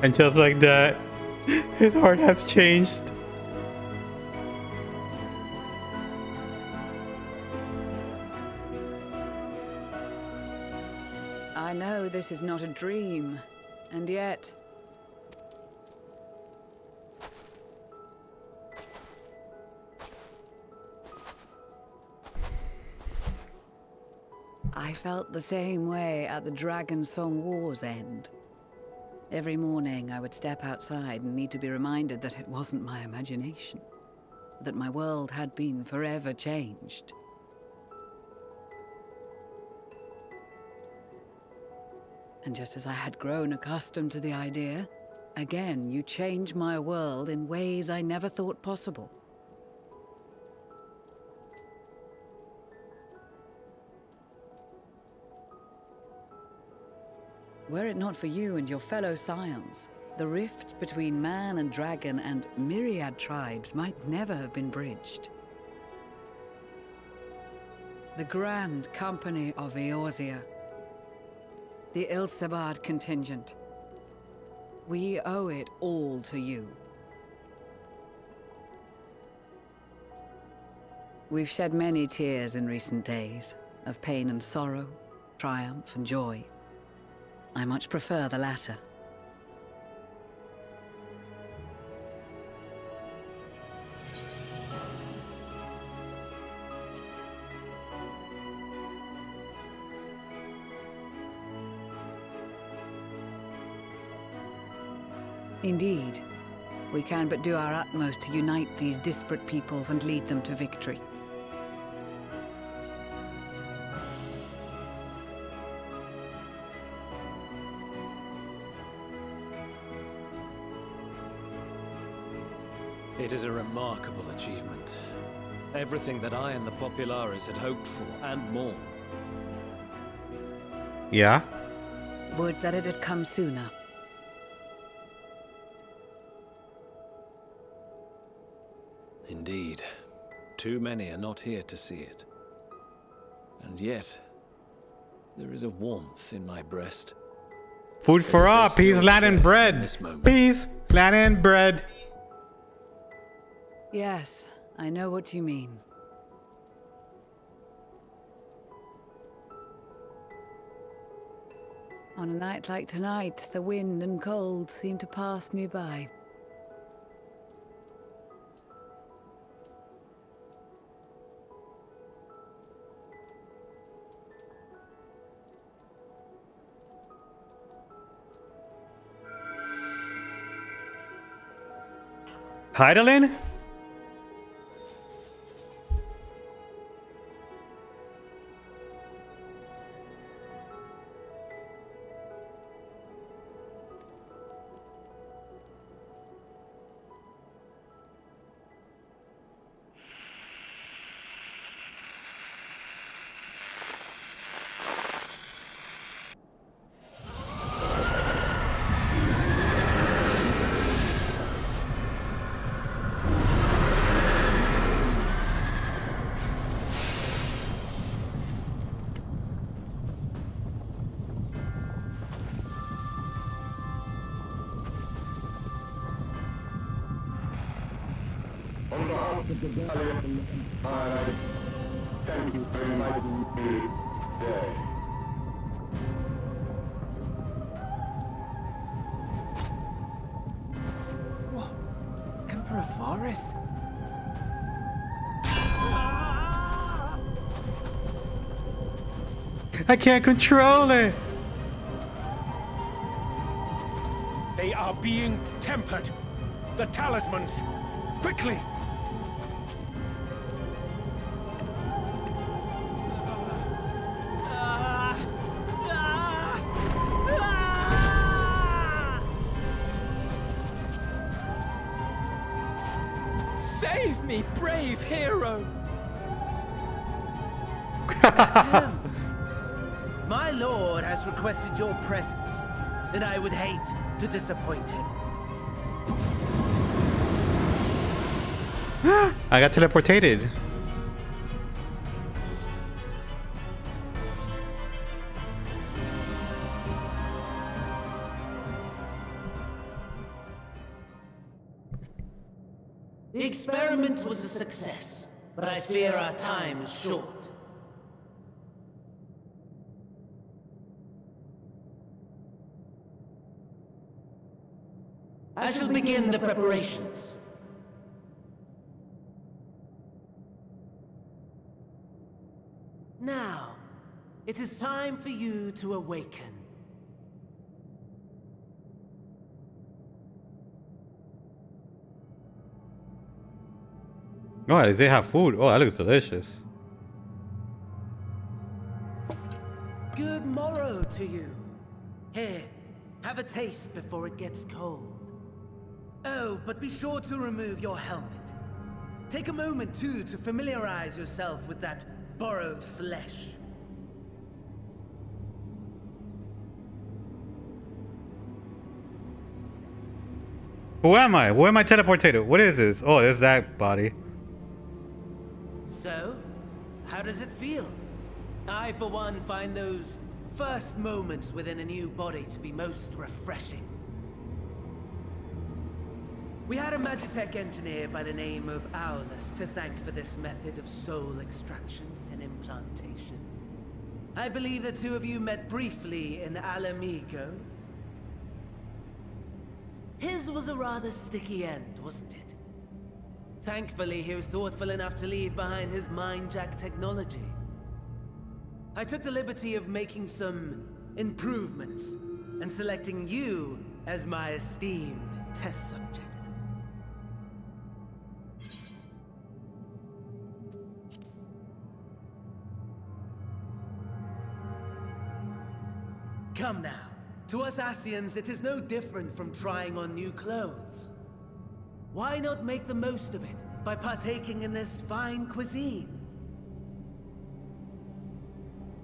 And just like that, his heart has changed. I know this is not a dream, and yet... I felt the same way at the Dragon Song War's end. Every morning I would step outside and need to be reminded that it wasn't my imagination, that my world had been forever changed. And just as I had grown accustomed to the idea, again you change my world in ways I never thought possible. Were it not for you and your fellow scions, the rifts between man and dragon and myriad tribes might never have been bridged. The Grand Company of Eorzea, the Ilsabard contingent, we owe it all to you. We've shed many tears in recent days, of pain and sorrow, triumph and joy. I much prefer the latter. Indeed, we can but do our utmost to unite these disparate peoples and lead them to victory. It is a remarkable achievement. Everything that I and the Populares had hoped for, and more. Yeah? Would that it had come sooner. Indeed. Too many are not here to see it. And yet, there is a warmth in my breast. Food for all. Peace, land, and bread. Peace, land, and bread. Yes, I know what you mean. On a night like tonight, the wind and cold seem to pass me by. Heidelin? On behalf of the Garlemald Empire, thank you for inviting me today. What? Emperor Varys? I can't control it. They are being tempered. The talismans. Quickly! Save me, brave hero! My lord has requested your presence, and I would hate to disappoint him. I got teleported. The experiment was a success, but I fear our time is short. I shall begin the preparations. Now, it is time for you to awaken. Oh, they have food. Oh, that looks delicious. Good morrow to you. Here, have a taste before it gets cold. Oh, but be sure to remove your helmet. Take a moment, too, to familiarize yourself with that borrowed flesh. Who am I? Where am I teleported? What is this? Oh, there's that body. So, how does it feel? I, for one, find those first moments within a new body to be most refreshing. We had a Magitech engineer by the name of Aulus to thank for this method of soul extraction and implantation. I believe the two of you met briefly in Alamigo. His was a rather sticky end, wasn't it? Thankfully, he was thoughtful enough to leave behind his mind-jack technology. I took the liberty of making some improvements and selecting you as my esteemed test subject. Come now. To us Ascians, it is no different from trying on new clothes. Why not make the most of it by partaking in this fine cuisine?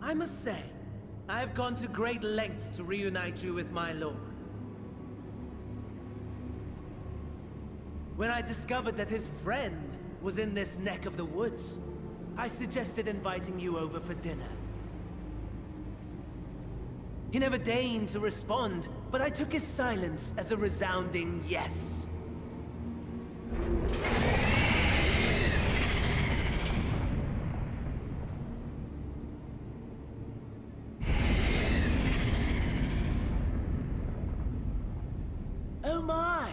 I must say, I have gone to great lengths to reunite you with my lord. When I discovered that his friend was in this neck of the woods, I suggested inviting you over for dinner. He never deigned to respond, but I took his silence as a resounding yes. Oh my!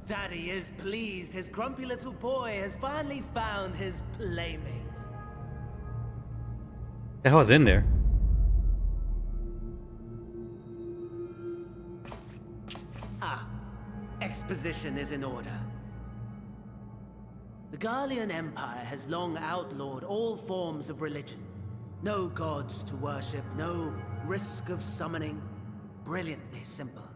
Daddy is pleased his grumpy little boy has finally found his playmate. The hell is in there? Exposition is in order. The Garlean Empire has long outlawed all forms of religion. No gods to worship, no risk of summoning. Brilliantly simple.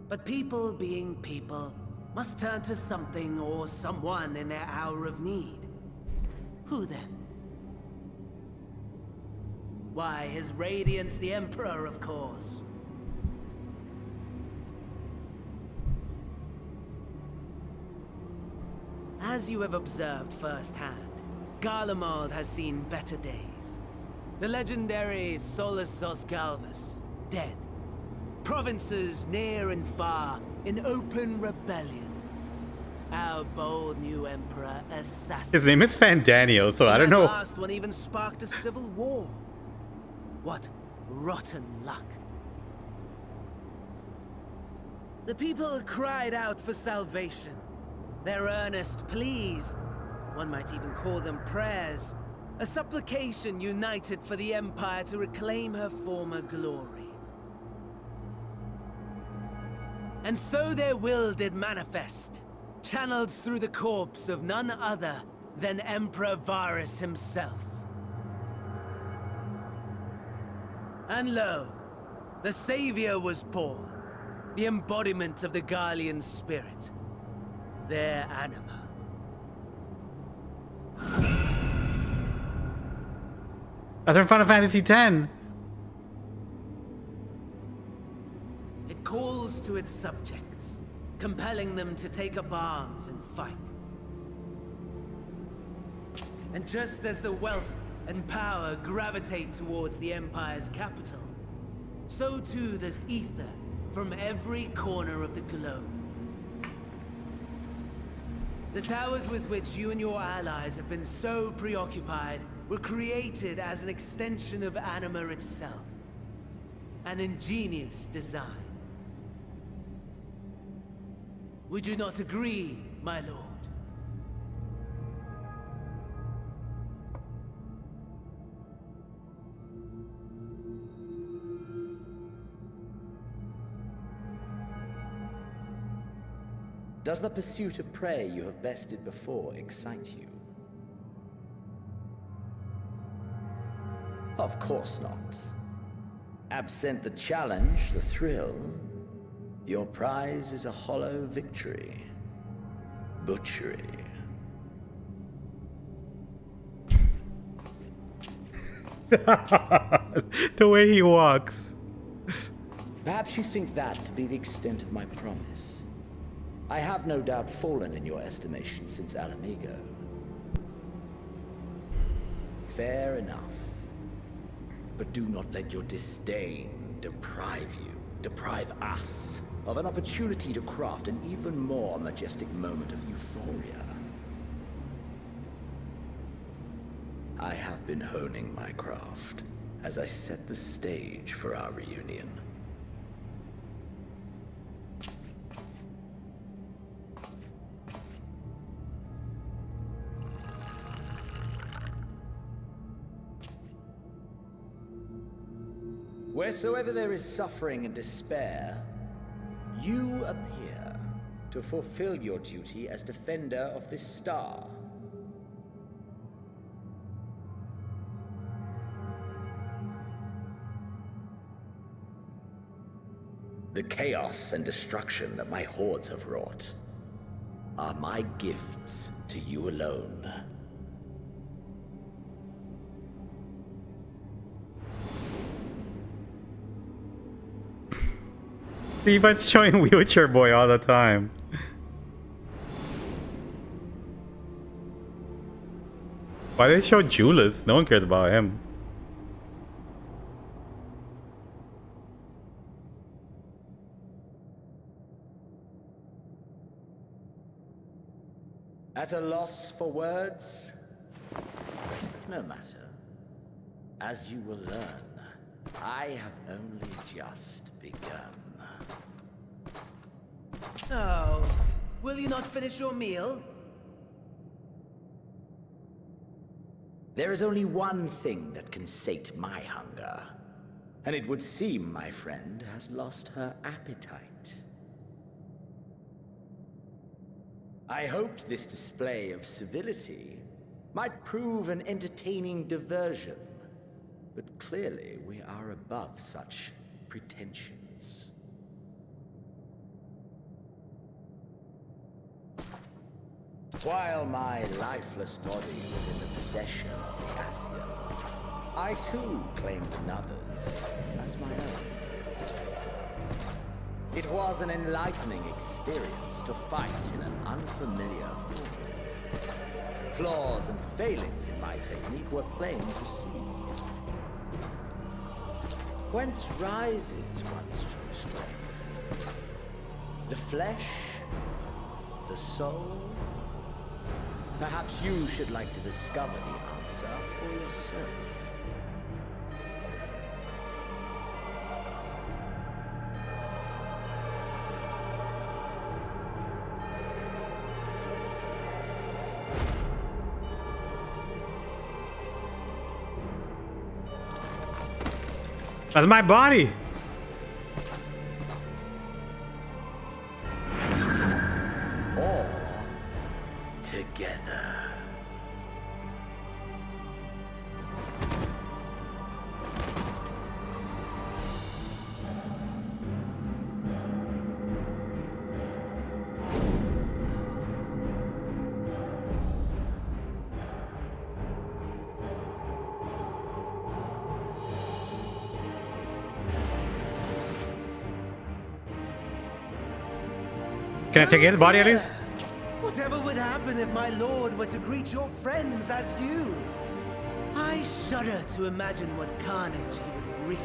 But people being people must turn to something or someone in their hour of need. Who then? Why, His Radiance the Emperor, of course. As you have observed firsthand, Garlemald has seen better days. The legendary Solus Galvus, dead. Provinces near and far in open rebellion. Our bold new emperor assassinated. His name is Fandaniel, so I don't know. The last one even sparked a civil war. What rotten luck. The people cried out for salvation. Their earnest pleas, one might even call them prayers, a supplication united for the Empire to reclaim her former glory. And so their will did manifest, channeled through the corpse of none other than Emperor Varus himself. And lo, the Savior was born, the embodiment of the Garlean spirit. Their anima. That's from Final Fantasy X. It calls to its subjects, compelling them to take up arms and fight. And just as the wealth and power gravitate towards the Empire's capital, so too does ether from every corner of the globe. The towers with which you and your allies have been so preoccupied were created as an extension of anima itself. An ingenious design. Would you not agree, my lord? Does the pursuit of prey you have bested before excite you? Of course not. Absent the challenge, the thrill, your prize is a hollow victory. Butchery. The way he walks. Perhaps you think that to be the extent of my promise. I have no doubt fallen in your estimation since Alamigo. Fair enough. But do not let your disdain deprive us, of an opportunity to craft an even more majestic moment of euphoria. I have been honing my craft as I set the stage for our reunion. Wheresoever there is suffering and despair, you appear to fulfill your duty as defender of this star. The chaos and destruction that my hordes have wrought are my gifts to you alone. See, but showing Wheelchair Boy all the time. Why they show Julius? No one cares about him. At a loss for words? No matter. As you will learn, I have only just begun. Oh, will you not finish your meal? There is only one thing that can sate my hunger. And it would seem my friend has lost her appetite. I hoped this display of civility might prove an entertaining diversion, but clearly we are above such pretensions. While my lifeless body was in the possession of the Ascian, I too claimed another's as my own. It was an enlightening experience to fight in an unfamiliar form. Flaws and failings in my technique were plain to see. Whence rises one's true strength? The flesh? The soul? Perhaps you should like to discover the answer for yourself. That's my body. All together. Can I take his body at least? Whatever would happen if my lord were to greet your friends as you? I shudder to imagine what carnage he would wreak.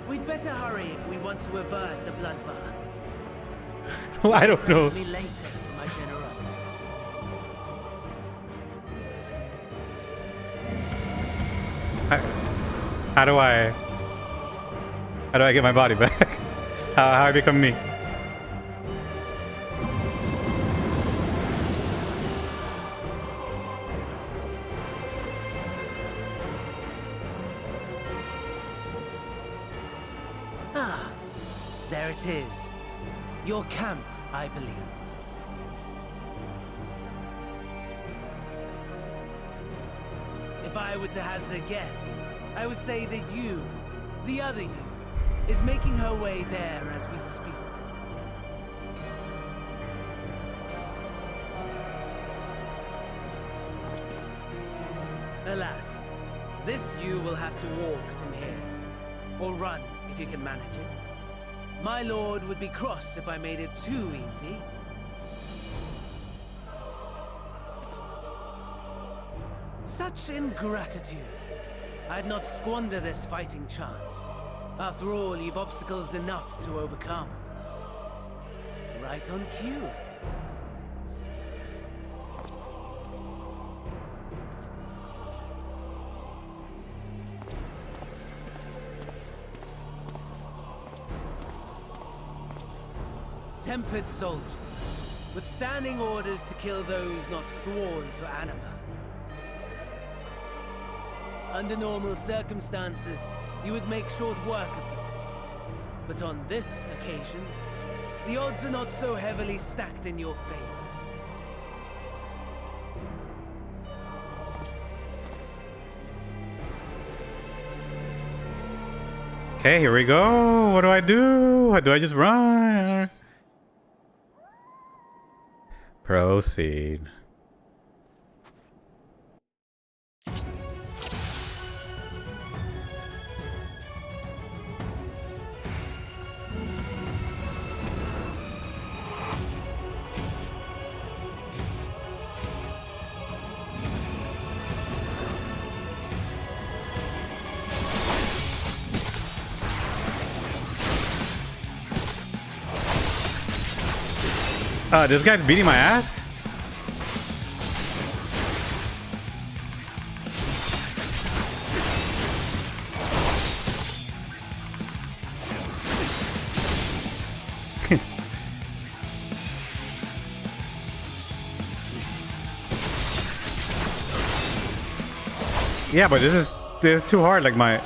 We'd better hurry if we want to avert the bloodbath. I don't know. Thank me later for my generosity. How do I get my body back? How I become me? Ah, there it is. Your camp, I believe. If I were to hazard a guess, I would say that you, the other you, is making her way there as we speak. Alas, this you will have to walk from here. Or run, if you can manage it. My lord would be cross if I made it too easy. Such ingratitude. I'd not squander this fighting chance. After all, you've obstacles enough to overcome. Right on cue. Tempered soldiers, with standing orders to kill those not sworn to Anima. Under normal circumstances, you would make short work of them. But on this occasion, the odds are not so heavily stacked in your favor. Okay, here we go. What do I do? Do I just run? Proceed. This guy's beating my ass? Yeah, but this is too hard, like my...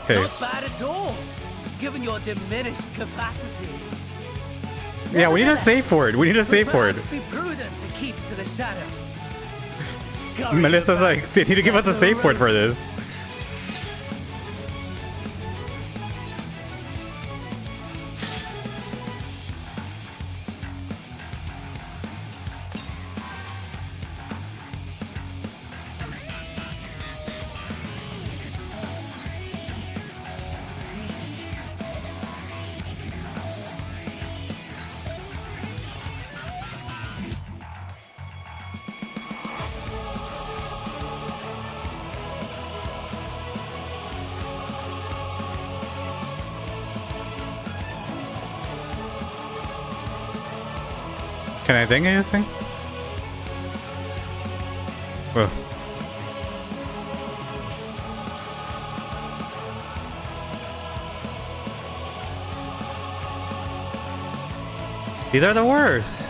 Okay. Not bad at all, given your diminished capacity. Yeah, we need a save for it. We need a save for it. Perhaps be prudent to keep to the shadows. Melissa's like, they need to give us a save for it for this. Can I think of this thing? Whoa. These are the worst.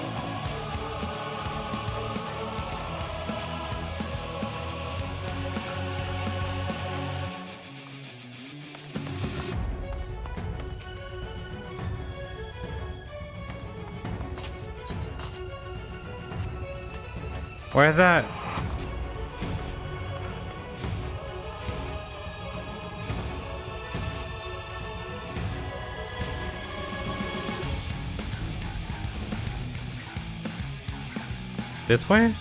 Where's that? This way?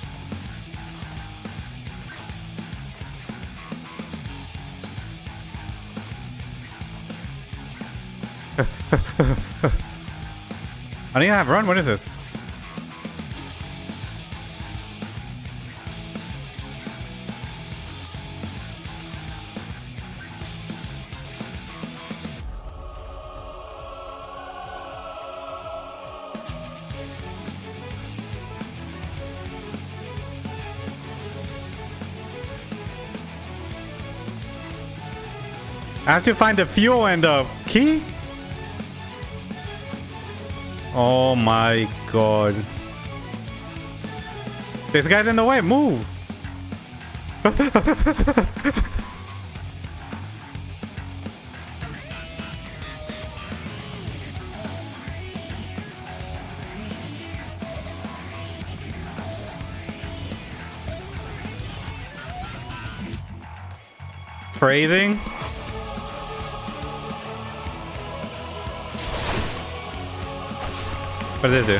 I need to have run. What is this? I have to find the fuel and the key? Oh my god. This guy's in the way. Move. Phrasing. What does it do?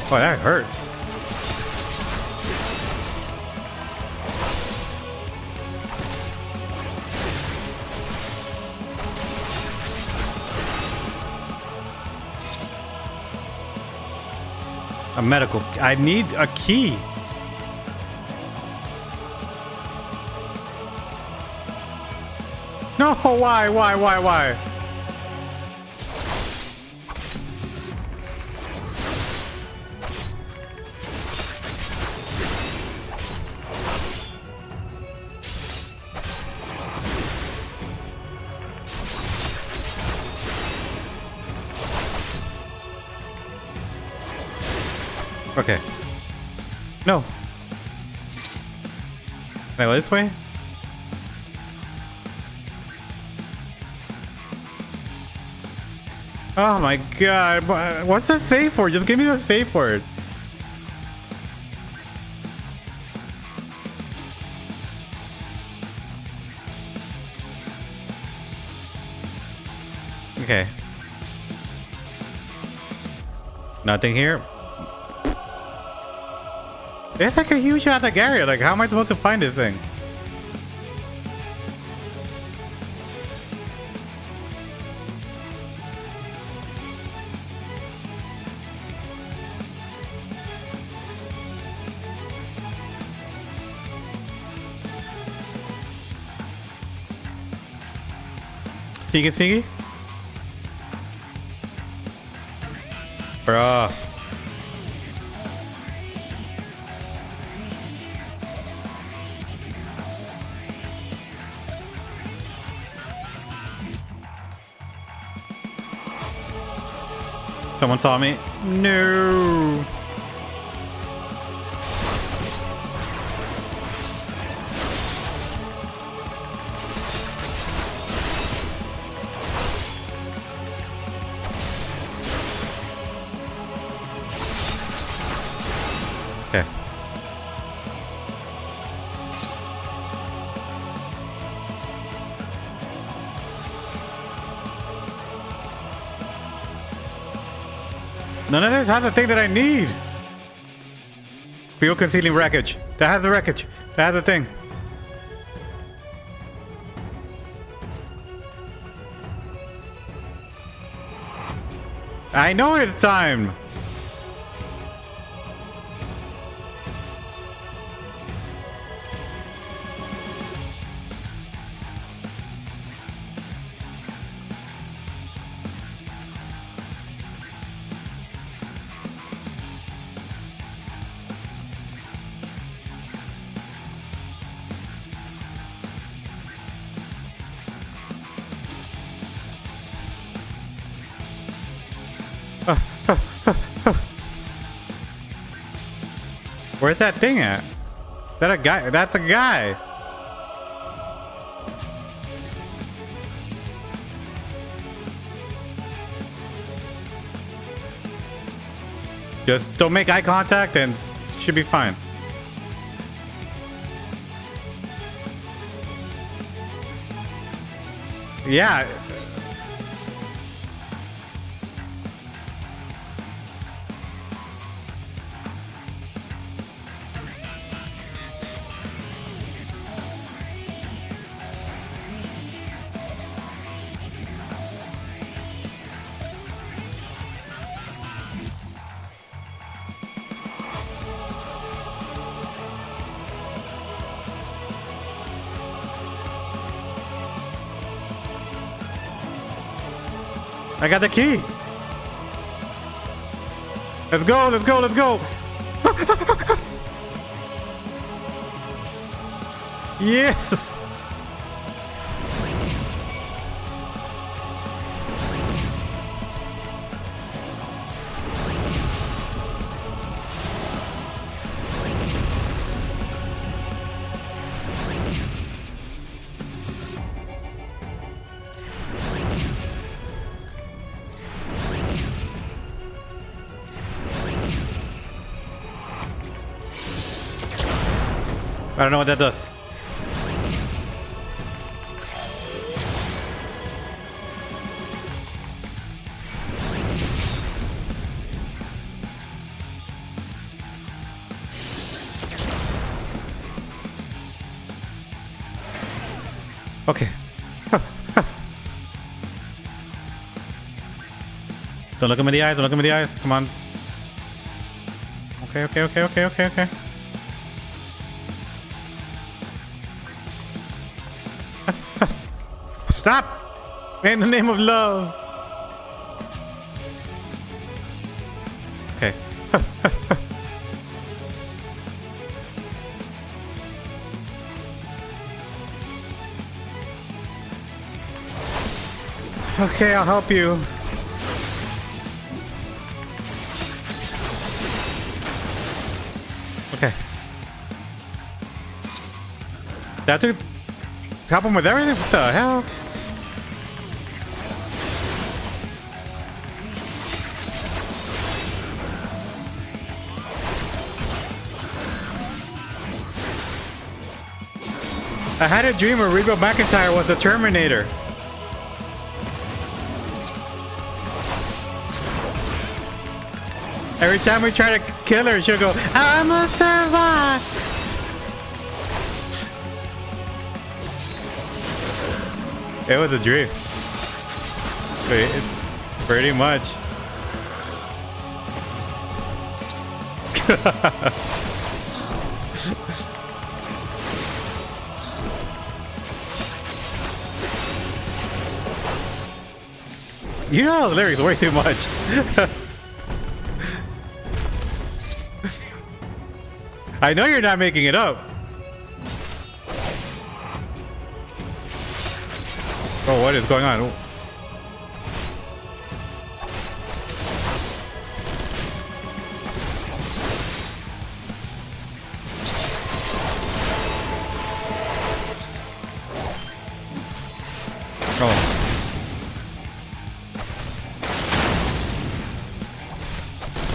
Oh, that hurts. A medical... I need a key. No, why? Okay. No. Can I go this way? Oh my god. What's the save for? Just give me the save for it. Okay. Nothing here. It's like a huge ass area. Like, how am I supposed to find this thing? Sneaky. Bruh. Someone saw me. No. Okay. None of this has the thing that I need. Field concealing wreckage. That has the wreckage. That has the thing. I know it's time. Where's that thing at? Is that a guy? That's a guy. Just don't make eye contact and should be fine. Yeah. I got the key. Let's go, let's go, let's go. Yes. I don't know what that does. Okay. Don't look at me in the eyes, don't look at me in the eyes. Come on. Okay. Stop! In the name of love. Okay. Okay, I'll help you. Okay. That took help him with everything? What the hell? I had a dream where Reba McEntire was the Terminator. Every time we try to kill her, she'll go, I'm a survivor. It was a dream. Pretty much. You know the lyrics way too much. I know you're not making it up. Oh, what is going on? Oh.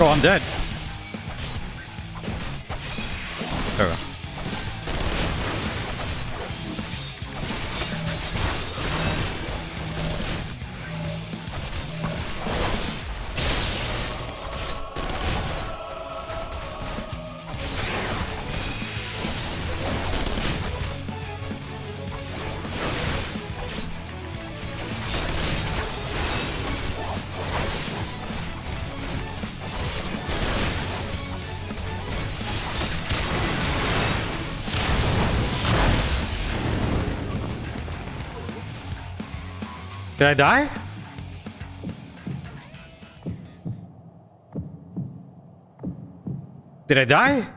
Oh, I'm dead. There we go. Did I die? Did I die?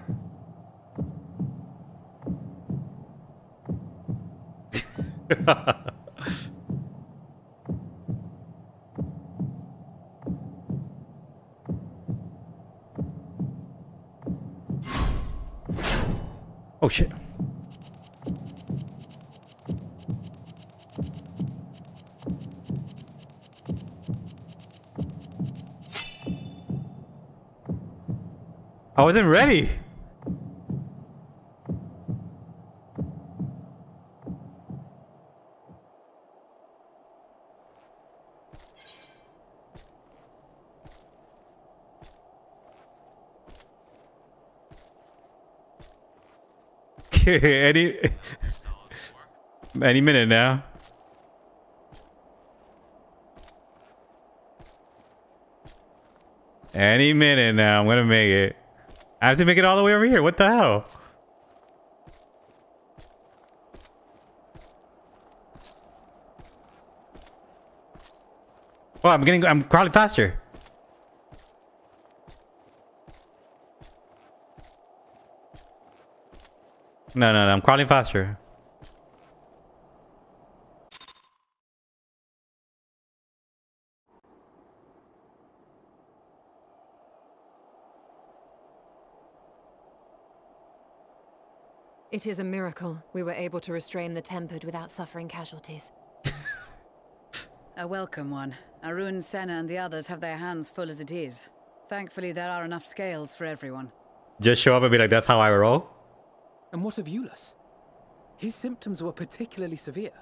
Oh shit. I wasn't ready. any minute now. Any minute now, I'm gonna make it. I have to make it all the way over here. What the hell? Oh, I'm crawling faster. No, I'm crawling faster. It is a miracle we were able to restrain the Tempered without suffering casualties. A welcome one. Arun, Senna, and the others have their hands full as it is. Thankfully, there are enough scales for everyone. Just show up and be like, that's how I roll? And what of Eulas? His symptoms were particularly severe.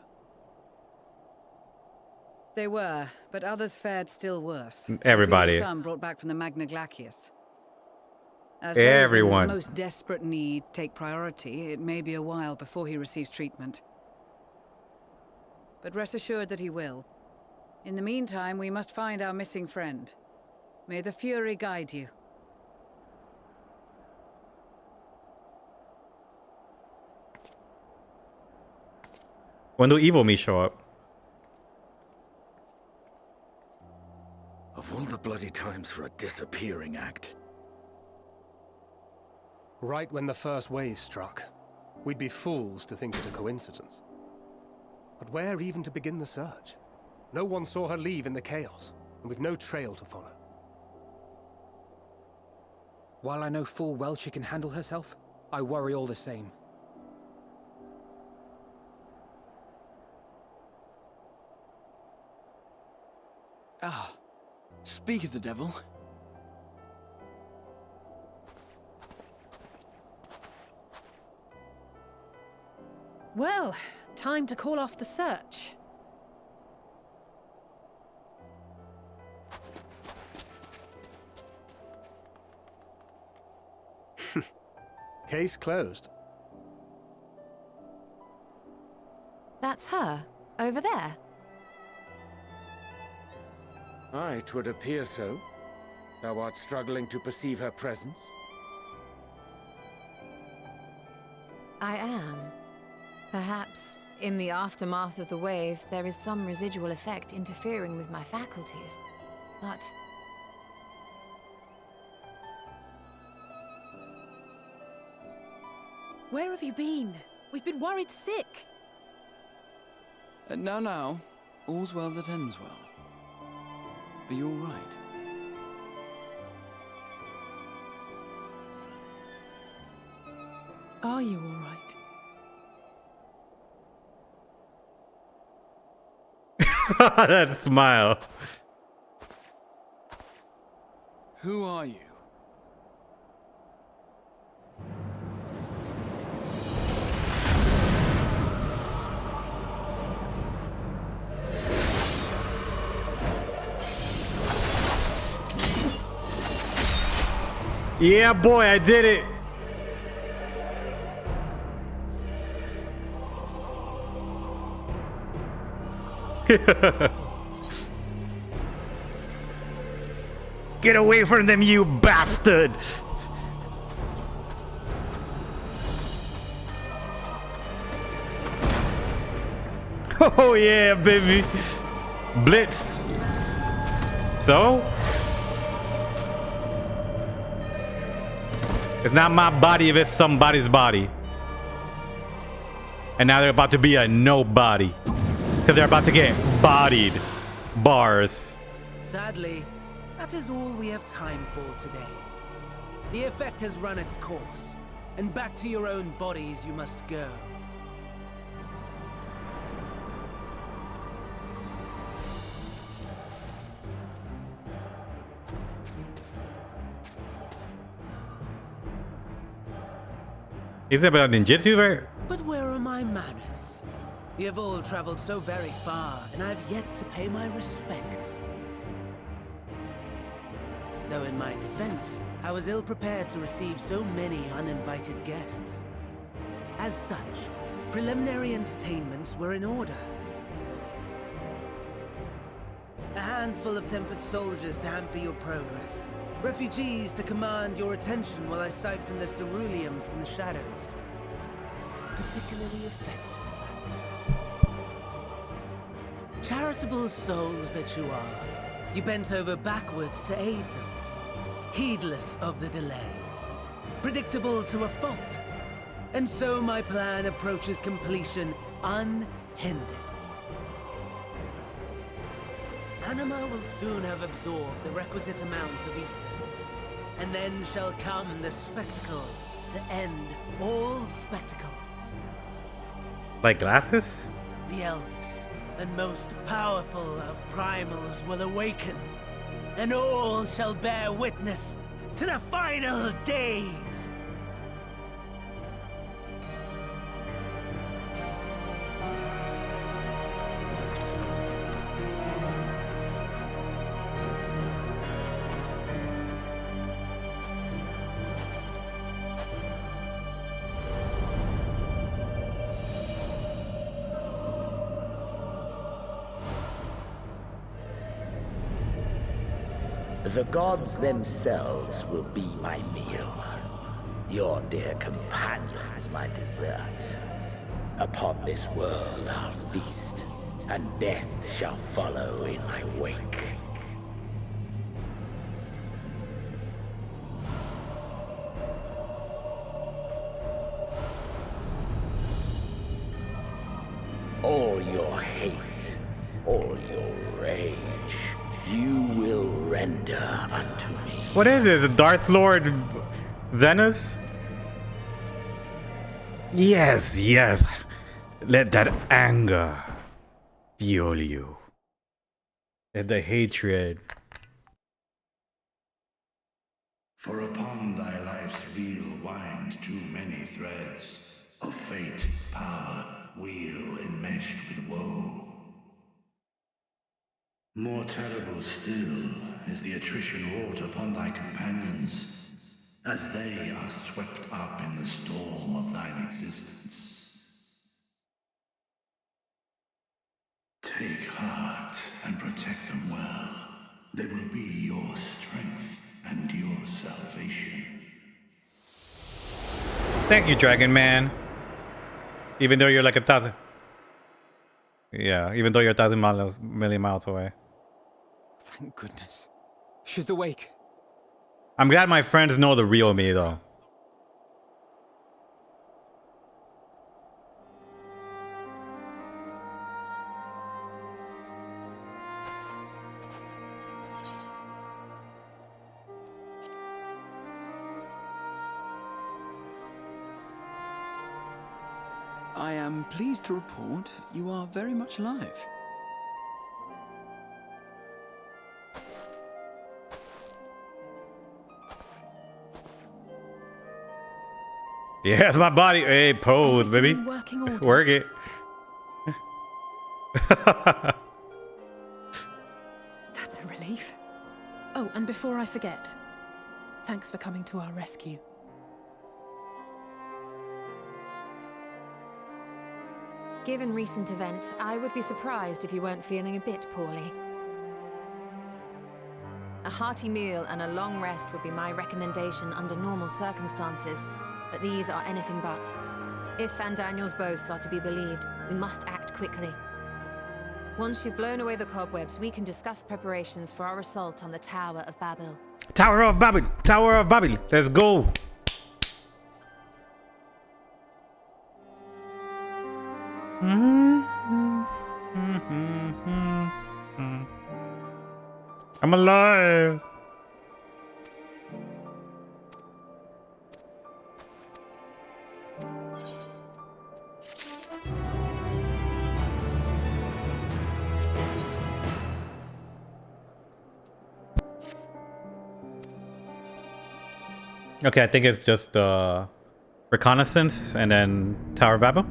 They were, but others fared still worse. Everybody. Some brought back from the Magna Glacius. As Everyone. those in most desperate need take priority, it may be a while before he receives treatment. But rest assured that he will. In the meantime, we must find our missing friend. May the Fury guide you. When do evil me show up? Of all the bloody times for a disappearing act. Right when the first wave struck, we'd be fools to think it a coincidence. But where even to begin the search? No one saw her leave in the chaos, and we've no trail to follow. While I know full well she can handle herself, I worry all the same. Ah, speak of the devil. Well, time to call off the search. Case closed. That's her, over there. Aye, 'twould appear so. Thou art struggling to perceive her presence? I am. Perhaps, in the aftermath of the wave, there is some residual effect interfering with my faculties. But... Where have you been? We've been worried sick. Now, all's well that ends well. Are you all right? Are you all right? That smile. Who are you? Yeah, boy, I did it. Get away from them, you bastard! Oh yeah, baby. Blitz. So? It's not my body if it's somebody's body. And now they're about to be a nobody. Because they're about to get bodied. Bars. Sadly, that is all we have time for today. The effect has run its course, and back to your own bodies you must go. Is it about ninjutsu, right? But where are my manners? We have all traveled so very far, and I've yet to pay my respects. Though in my defense, I was ill-prepared to receive so many uninvited guests. As such, preliminary entertainments were in order. A handful of tempered soldiers to hamper your progress. Refugees to command your attention while I siphon the ceruleum from the shadows. Particularly effective. Charitable souls that you are, you bent over backwards to aid them. Heedless of the delay. Predictable to a fault. And so my plan approaches completion unhindered. Anima will soon have absorbed the requisite amount of ether. And then shall come the spectacle to end all spectacles. Like glasses? The eldest and most powerful of primals will awaken, and all shall bear witness to the final days. The gods themselves will be my meal. Your dear companions my dessert. Upon this world I'll feast, and death shall follow in my wake. All your hate, all your rage, you will render unto me. What is it? The Darth Lord Xenos? Yes, yes. Let that anger fuel you. Let the hatred. For upon thy life's reel wind too many threads of fate, power, wheel enmeshed with woe. More terrible still is the attrition wrought upon thy companions, as they are swept up in the storm of thine existence. Take heart and protect them well. They will be your strength and your salvation. Thank you, Dragon Man. Even though you're like 1,000. Yeah, even though you're 1,000 million miles away. Thank goodness. She's awake. I'm glad my friends know the real me, though. I am pleased to report you are very much alive. Yeah, it's my body. Hey, pose, baby. Work it. That's a relief. Oh, and before I forget, thanks for coming to our rescue. Given recent events, I would be surprised if you weren't feeling a bit poorly. A hearty meal and a long rest would be my recommendation under normal circumstances, but these are anything but. If Van Daniel's boasts are to be believed, we must act quickly. Once you've blown away the cobwebs, we can discuss preparations for our assault on the Tower of Babel. Tower of Babel! Tower of Babel! Let's go! I'm alive! Okay, I think it's just reconnaissance and then Tower of Babel.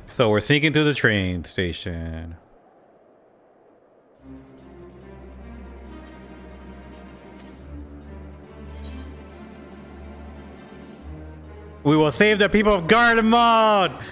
So we're sneaking to the train station. We will save the people of Garlemald!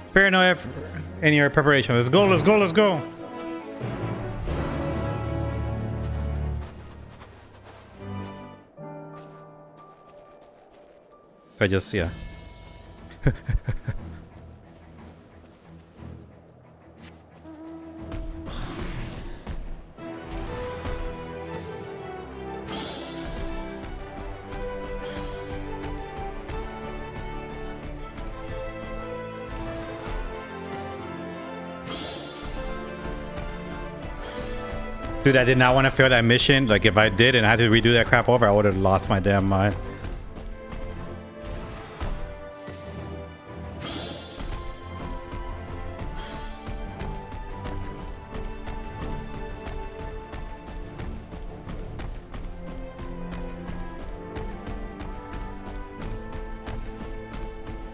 Spare no effort in your preparation. Let's go, let's go, let's go. I just, yeah. Dude, I did not want to fail that mission. Like, if I did and I had to redo that crap over, I would have lost my damn mind.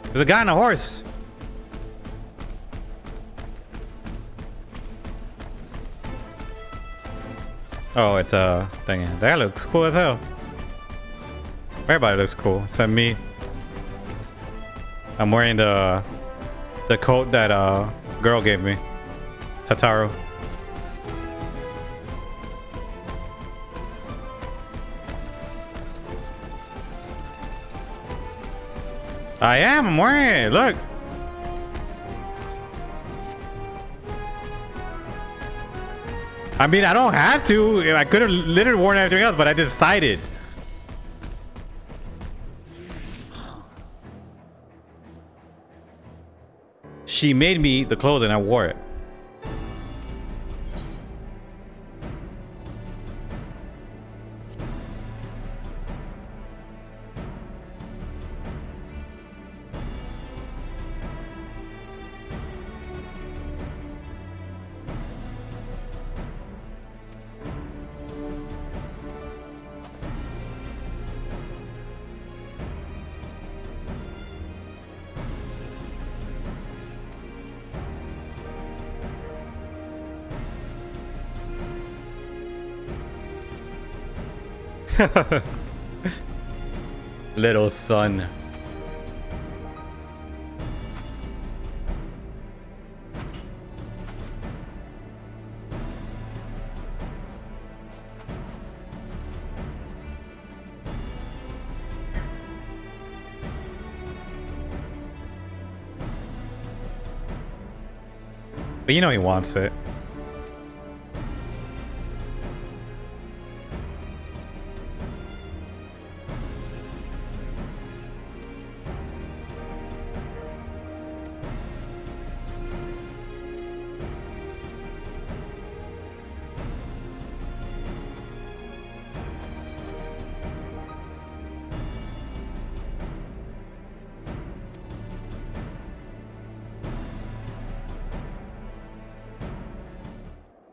There's a guy on a horse. Oh, it's a thing. That looks cool as hell. Everybody looks cool except me. I'm wearing the coat that girl gave me, Tataru. I'm wearing it. Look. I mean, I don't have to. I could have literally worn everything else, but I decided. She made me the clothes and I wore it. Little son. But you know he wants it.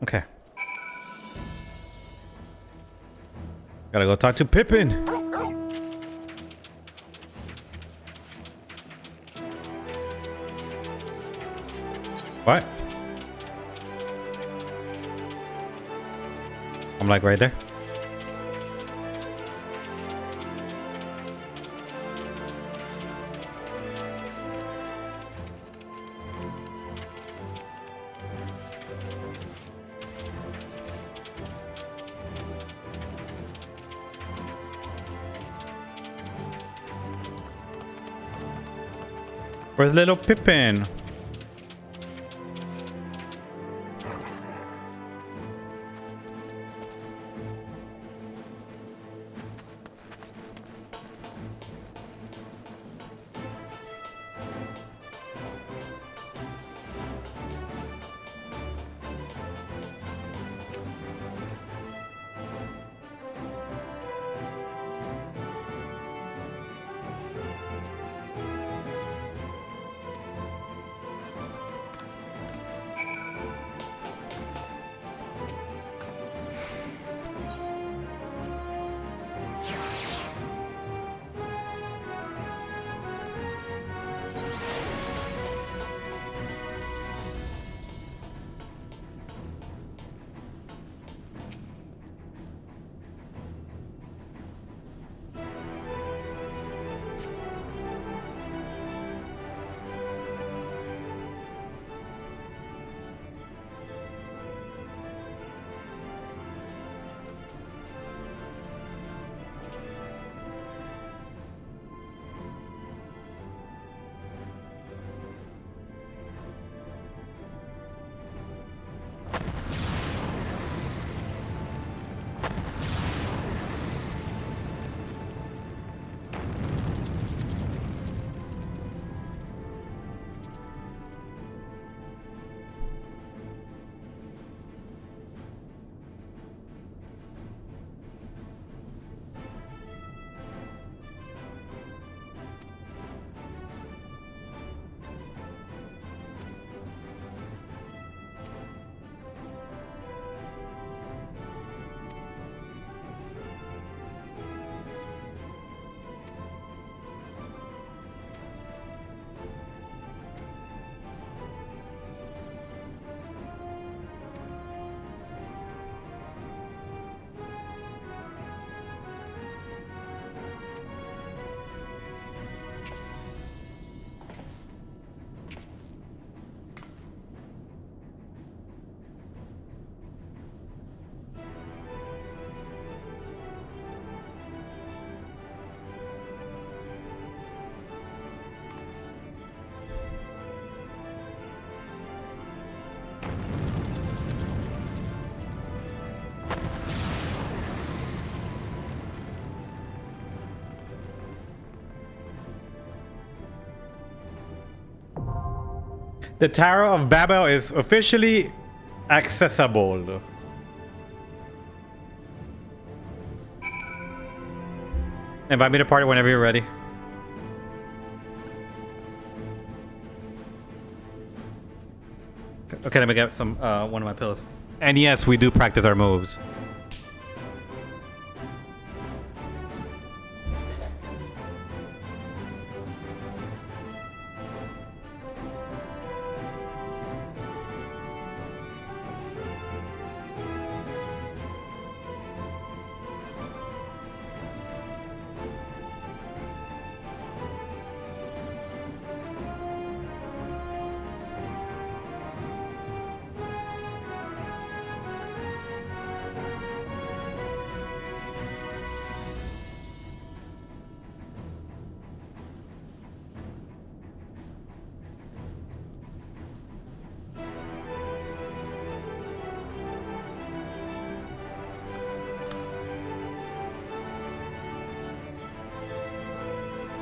Okay. Gotta go talk to Pippin. What? I'm like right there. Where's little Pippin? The Tower of Babel is officially accessible. Invite me to party whenever you're ready. Okay, let me get some one of my pills. And yes, we do practice our moves.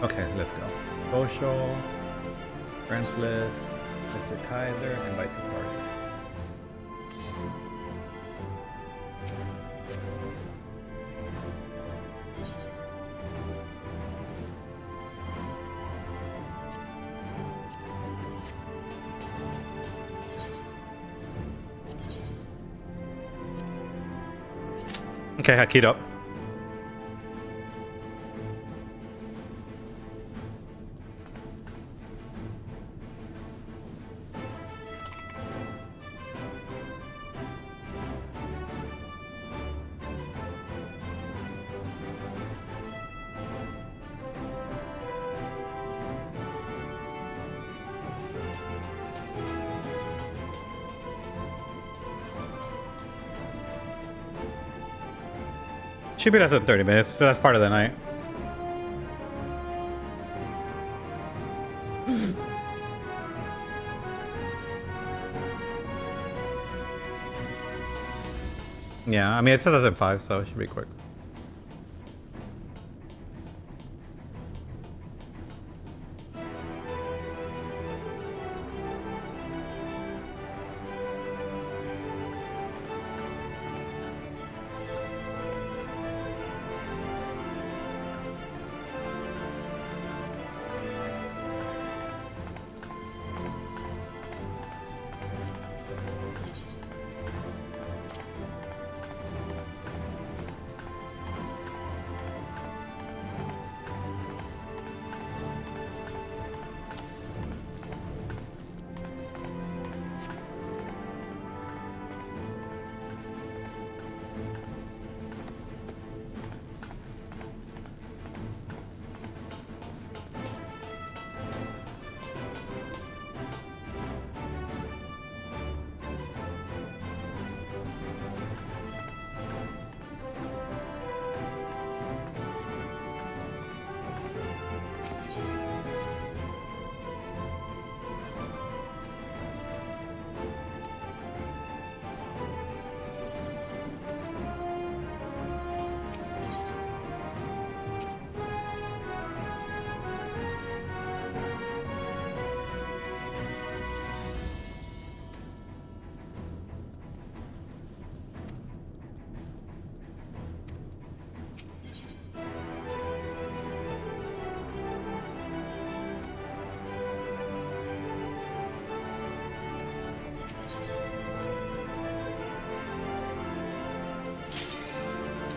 Okay, let's go. Social, friends list, Mr. Kaiser, invite to party. Okay, I keyed up. Should be less than 30 minutes, so that's part of the night. Yeah, I mean, it says it's in 5, so it should be quick.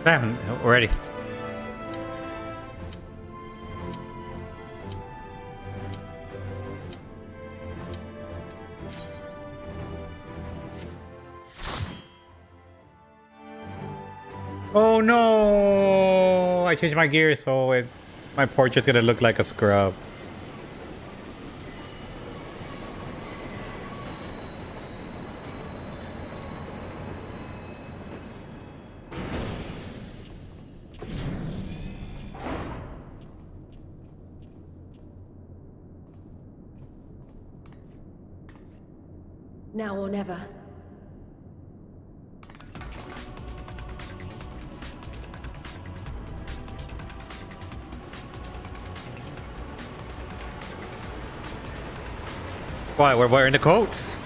Damn, we're ready. Oh no! I changed my gear, so my portrait's gonna look like a scrub. Now or never. Why? We're wearing the coats.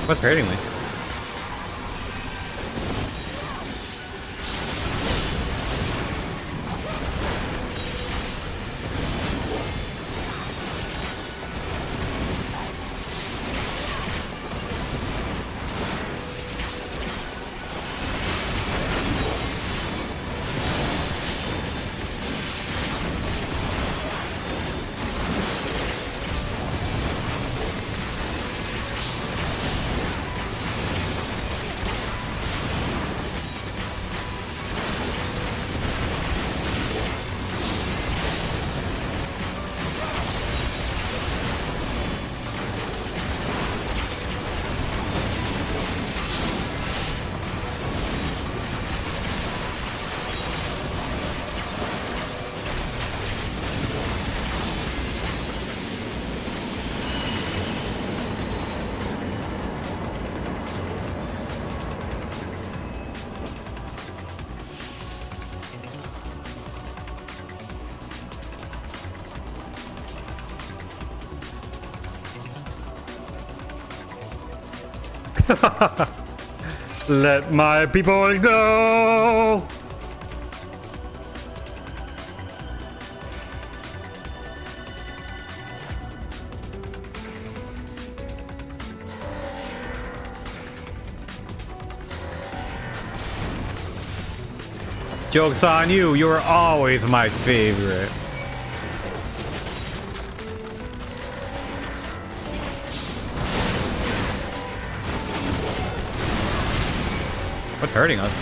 What's hurting me? Let my people go. Joke's on you. You were always my favorite. What's hurting us?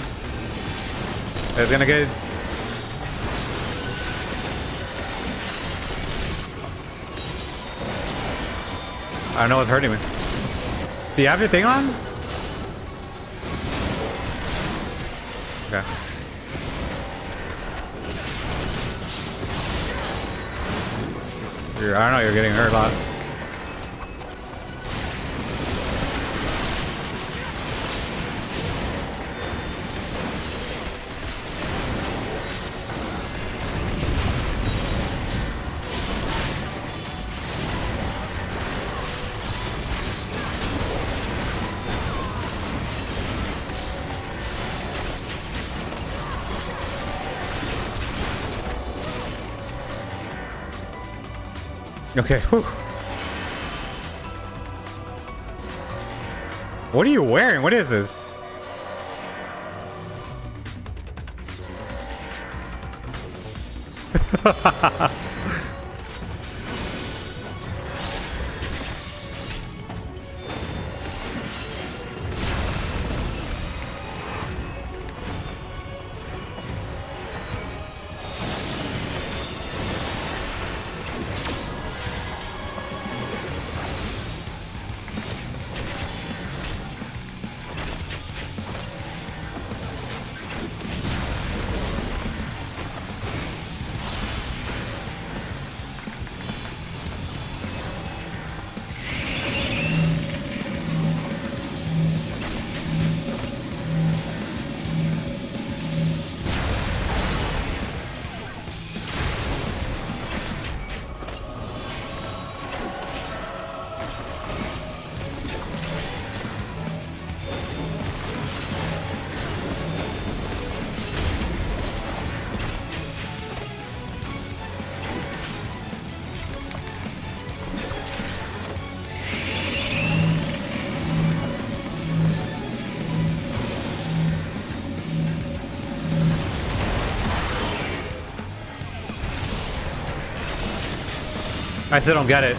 It's gonna get... I don't know what's hurting me. Do you have your thing on? Okay. I don't know, you're getting hurt a lot. Okay, whew. What are you wearing? What is this? I still don't get it.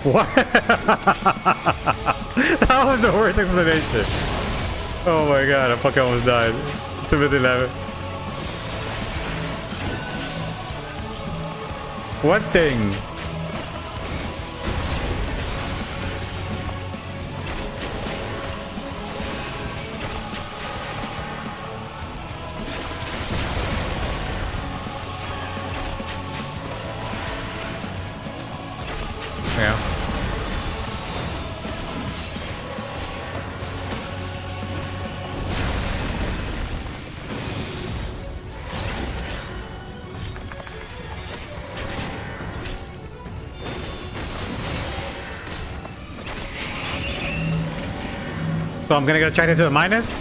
What? That was the worst explanation. Oh my god, I fucking almost died. 2:11. What thing? Yeah. So I'm gonna get attracted to the minus?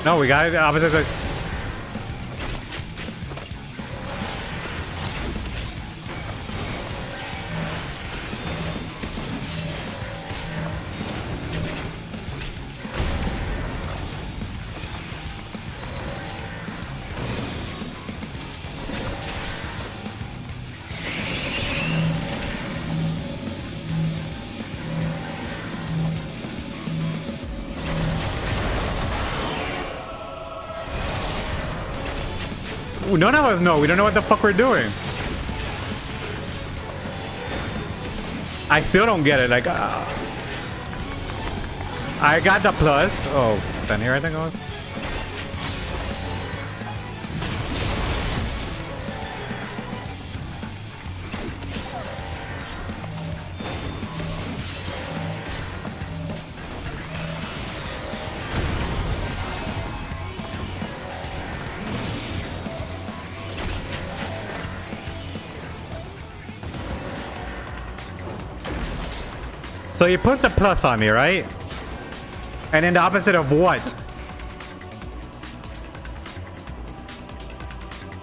No, we got it. Opposite side. None of us know. We don't know what the fuck we're doing. I still don't get it. Like, I got the plus. Oh, send here, I think it was. So you put the plus on me, right? And then the opposite of what?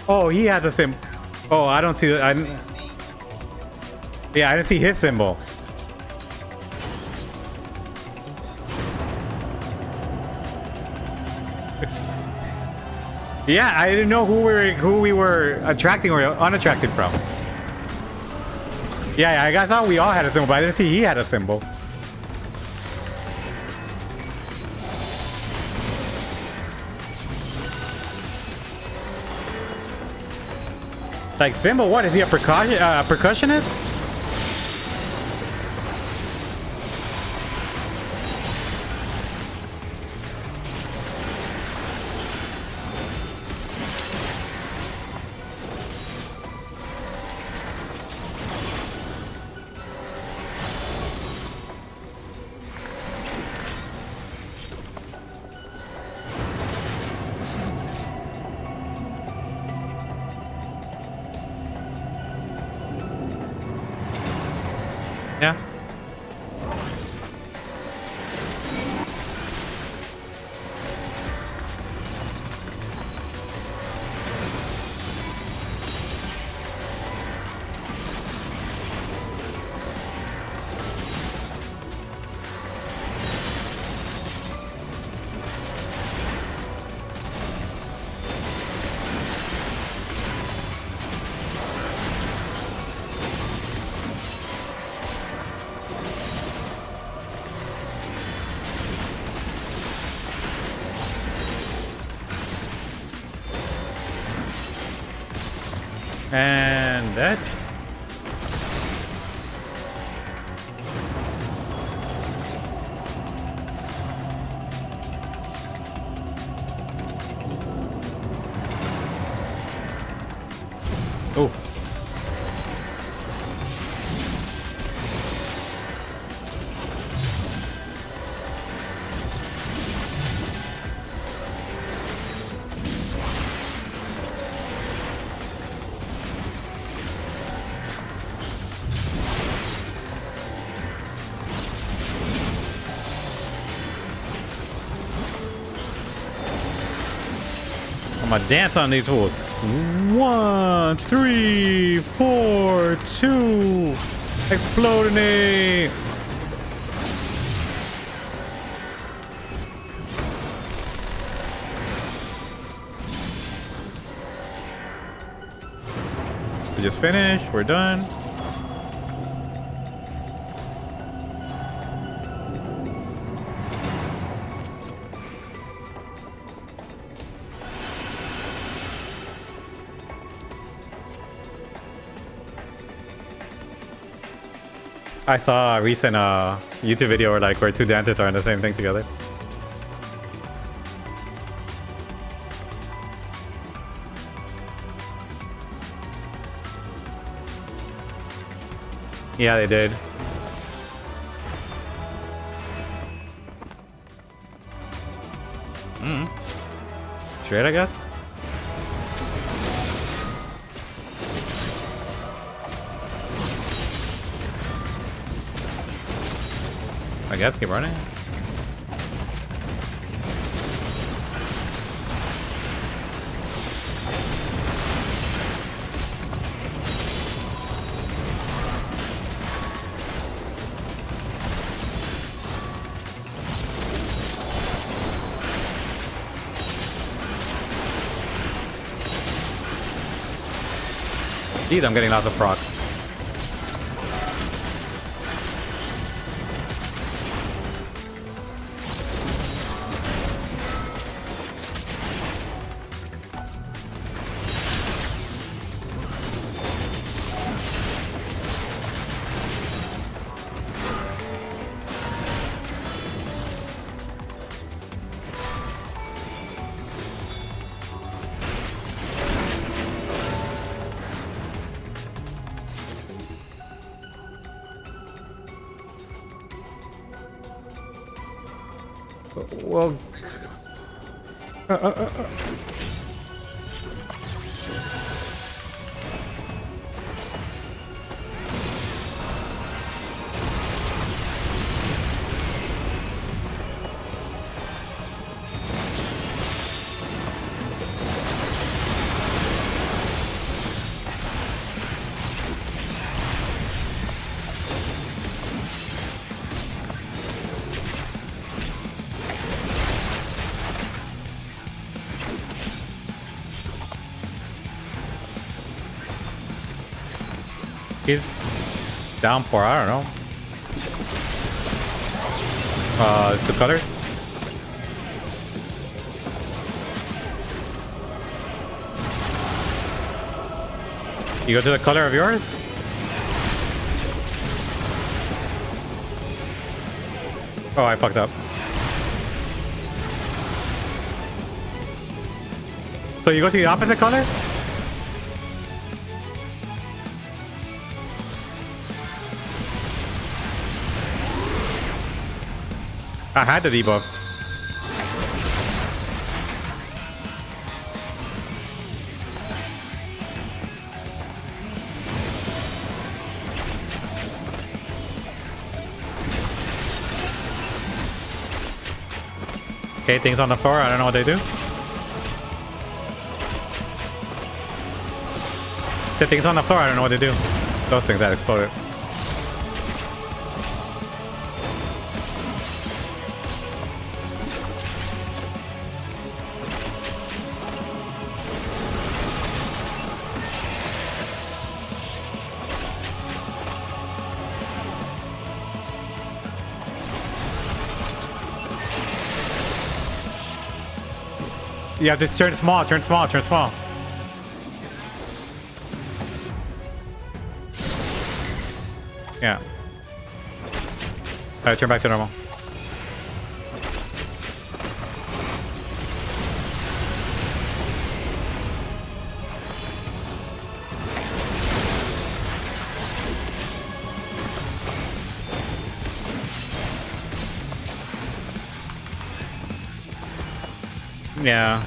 Oh, he has a symbol. Oh, I don't see that. Yeah, I didn't see his symbol. Yeah, I didn't know who we were attracting or unattracted from. Yeah, I guess we all had a symbol, but I didn't see he had a symbol. Like symbol? What is he, a percussionist? Yeah. And that. Oh. I'm gonna dance on these fools. 1, 3, 4, 2. Exploding. just finished. We're done. I saw a recent YouTube video where two dancers are in the same thing together. Yeah, they did. Straight, I guess. I guess keep running. Jeez, I'm getting lots of procs. Well, he's down for, I don't know. The colors. You go to the color of yours? Oh, I fucked up. So you go to the opposite color? I had the debuff. Okay, things on the floor. I don't know what they do. The things on the floor. I don't know what they do. Those things that exploded. You have to turn small, turn small, turn small. Yeah. Alright, turn back to normal. Yeah.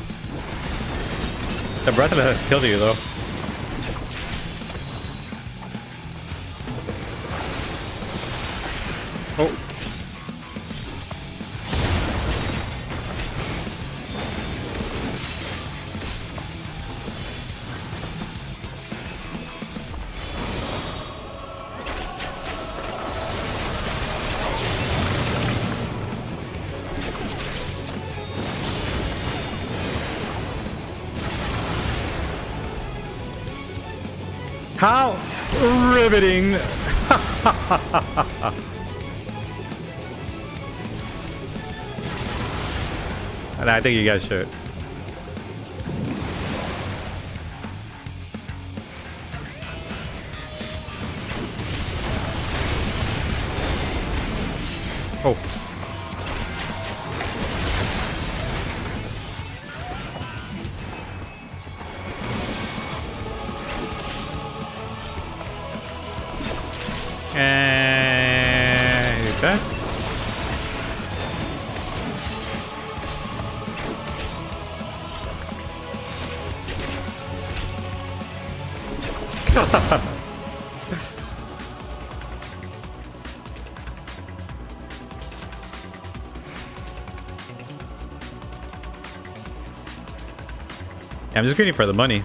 The breathless has killed you though. Oh. How riveting. And I think you guys should. Oh. And okay. I'm just greedy for the money.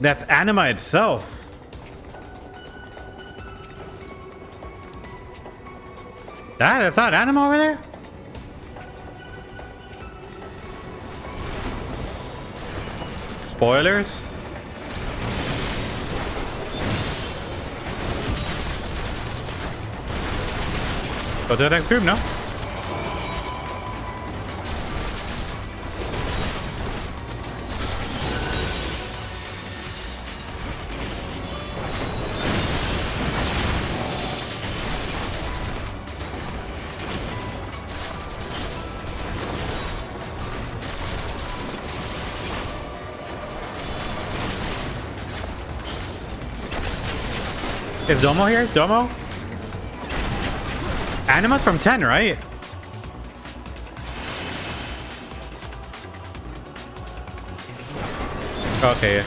That's anima itself. That's not anima over there? Spoilers? Go to the next group, no? Is Domo here? Domo? Anima's from 10, right? Okay.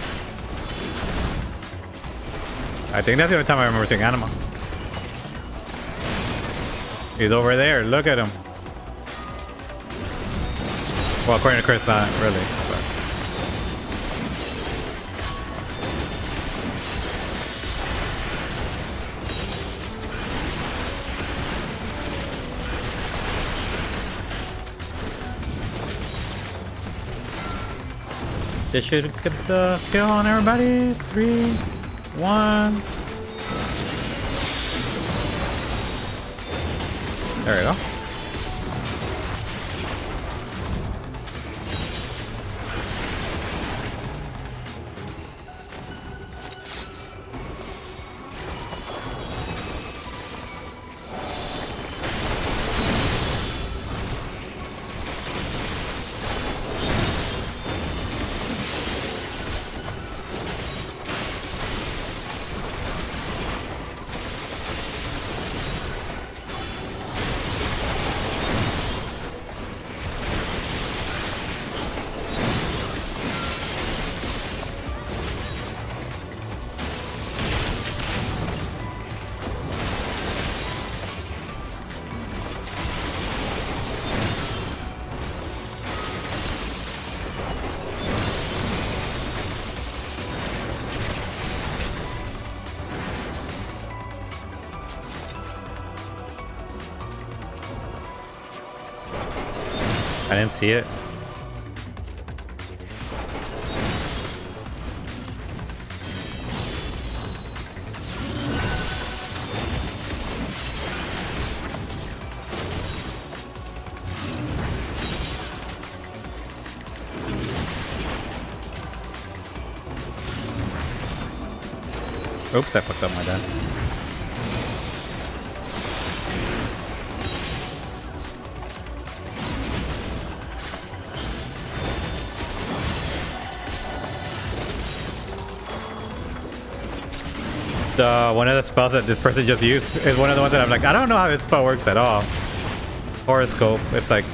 I think that's the only time I remember seeing Anima. He's over there. Look at him. Well, according to Chris, not really. But. This should get the kill on everybody. 3, 1. There we go. I didn't see it. Oops, I fucked up my dance. one of the spells that this person just used is one of the ones that I'm like, I don't know how this spell works at all. Horoscope. It's like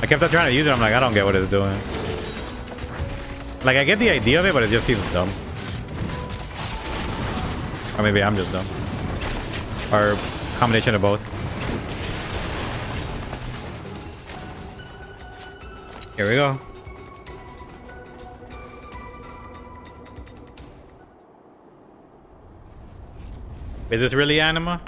I kept on trying to use it. I'm like, I don't get what it's doing. Like I get the idea of it, but it just seems dumb. Or maybe I'm just dumb. Or combination of both. Here we go. Is this really anima?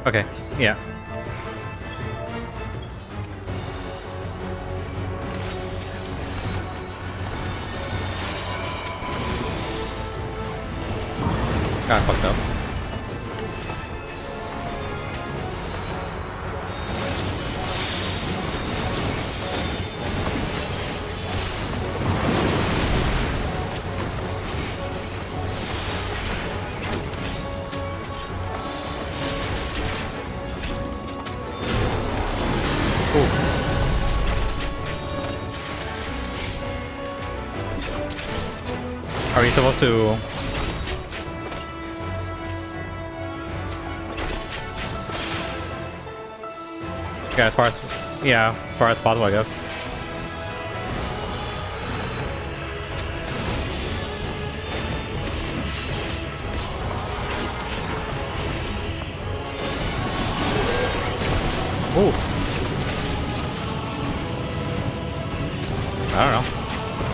Okay, yeah. Got fucked up. Are we supposed to? Yeah, as far as possible, I guess. Ooh. I don't know,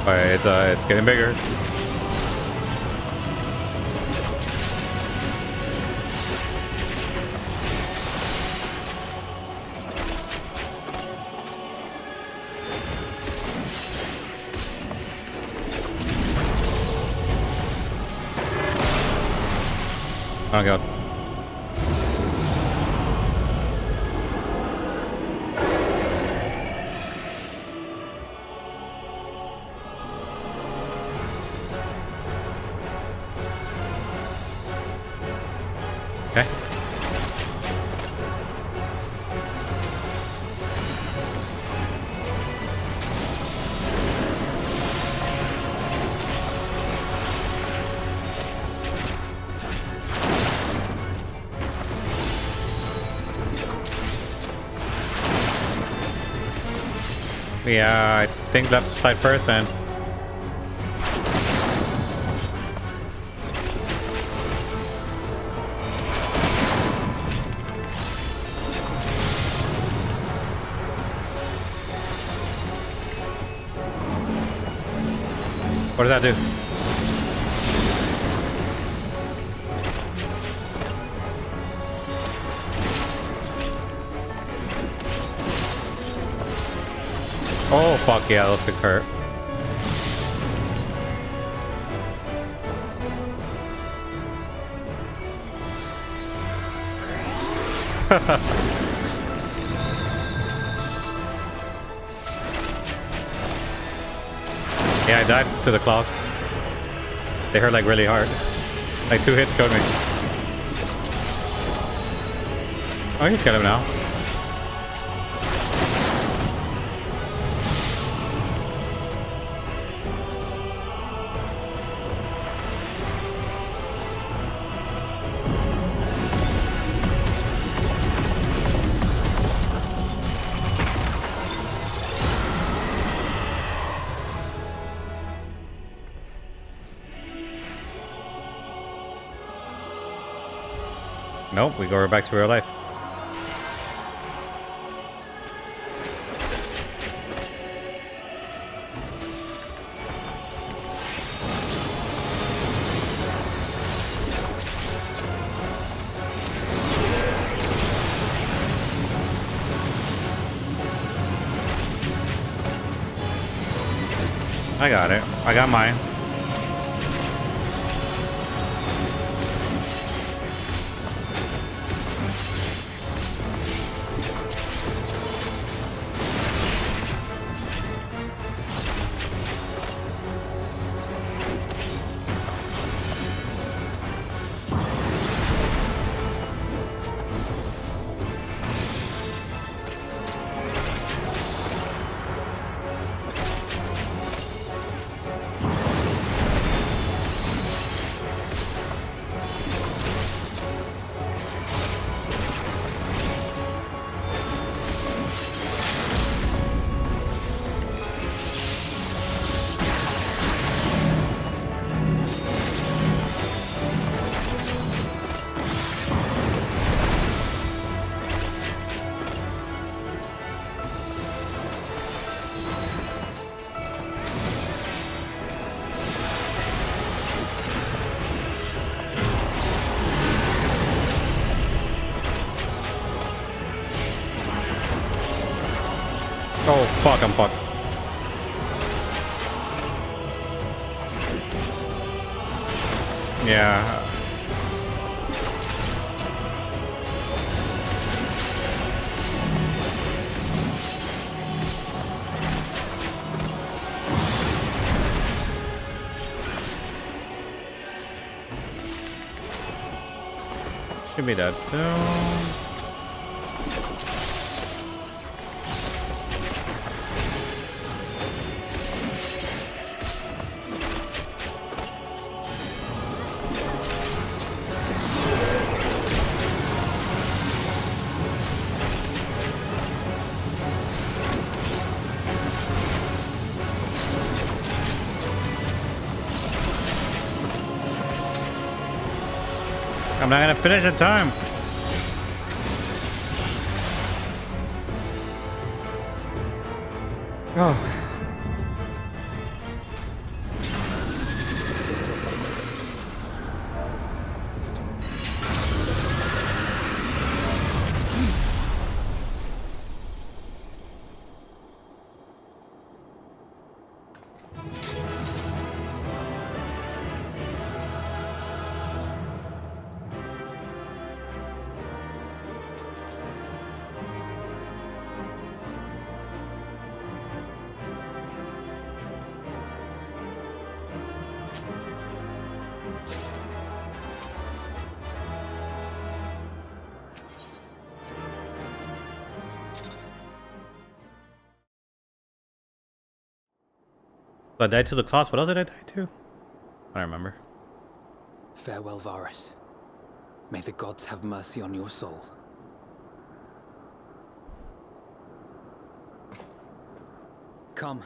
but it's getting bigger. Oh god. Okay. Yeah, I think left side first then. What does that do? Oh fuck yeah, those things hurt. Yeah, I died to the claws. They hurt like really hard. Like 2 hits killed me. Oh, you can kill him now. Nope, we go back to real life. I got it. I got mine. fuck, I'm fucked. Yeah. Should be dead soon. I'm not gonna finish in time. Oh. I died to the cost. What else did I die to? I don't remember. Farewell, Varus. May the gods have mercy on your soul. Come.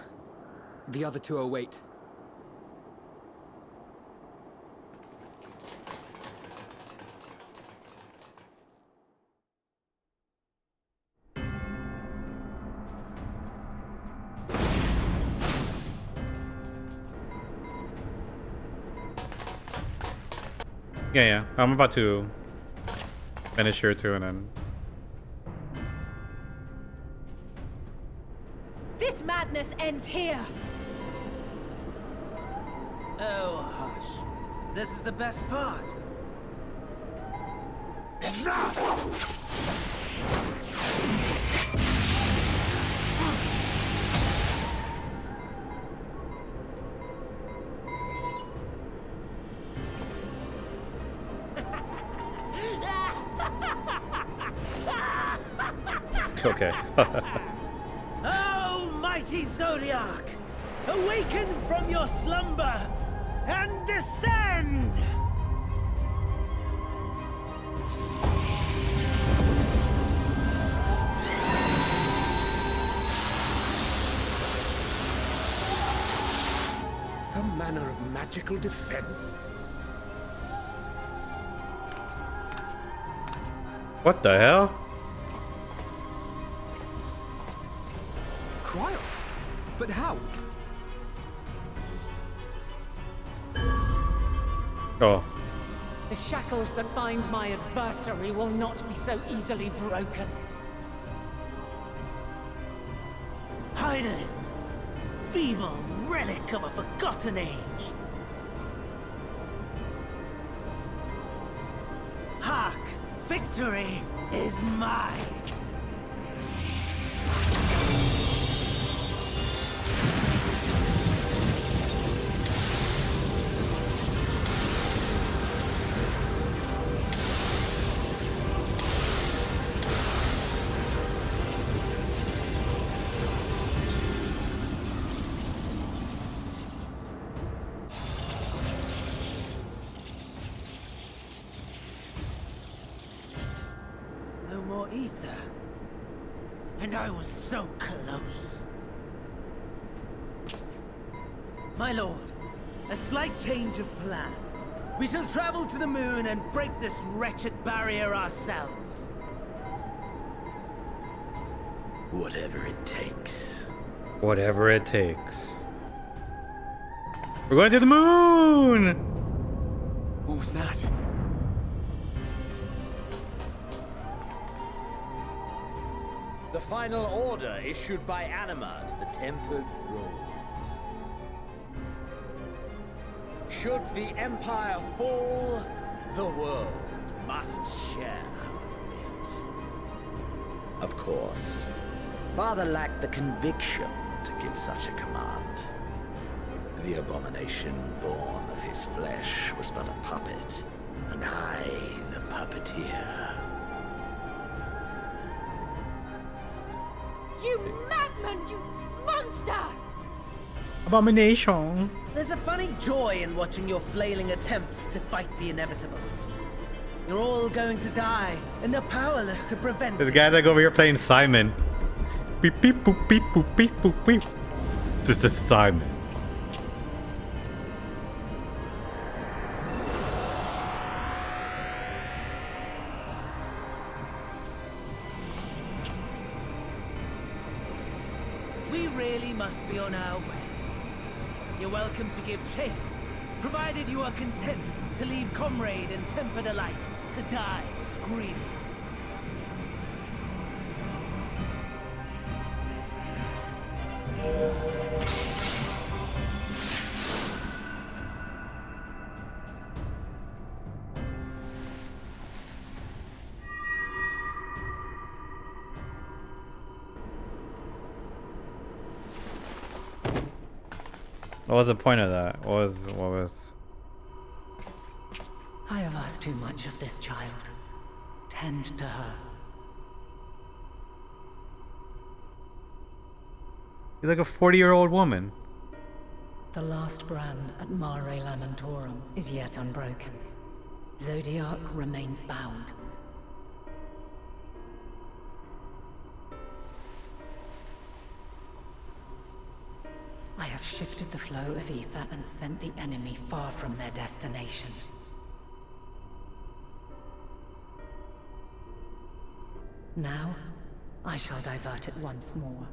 The other two await. Yeah. I'm about to finish here too, and then. This madness ends here. Oh, hush. This is the best part. Okay. Oh, mighty Zodiac! Awaken from your slumber and descend! Some manner of magical defense? What the hell? Cryo? But how? Oh. The shackles that bind my adversary will not be so easily broken. Hyden! Feeble relic of a forgotten age! Hark! Victory is mine! No more ether. And I was so close. My lord, a slight change of plans. We shall travel to the moon and break this wretched barrier ourselves. Whatever it takes. Whatever it takes. We're going to the moon! What was that? The final order issued by Anima to the Tempered Thralls. Should the Empire fall, the world must share our fate. Of course. Father lacked the conviction to give such a command. The abomination born of his flesh was but a puppet, and I the puppeteer. You madman! You monster! Abomination. There's a funny joy in watching your flailing attempts to fight the inevitable. You're all going to die, and they're powerless to prevent This it. guy like over here playing Simon. Beep beep boop beep boop beep boop beep. It's just a Simon. We really must be on our way. You're welcome to give chase, provided you are content to leave comrade and tempered alike to die screaming. What was the point of that? What was? I have asked too much of this child. Tend to her. He's like a 40-year-old woman. The last brand at Mare Lamentorum is yet unbroken. Zodiac remains bound. I have shifted the flow of ether and sent the enemy far from their destination. Now, I shall divert it once more.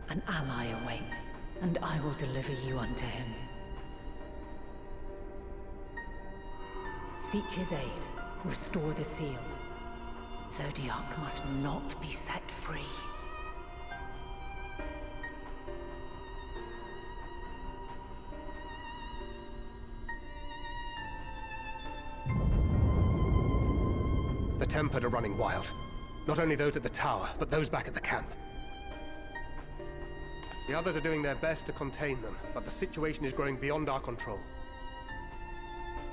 An ally awaits, and I will deliver you unto him. Seek his aid. Restore the seal. Zodiac must not be set free. The Tempered are running wild. Not only those at the tower, but those back at the camp. The others are doing their best to contain them, but the situation is growing beyond our control.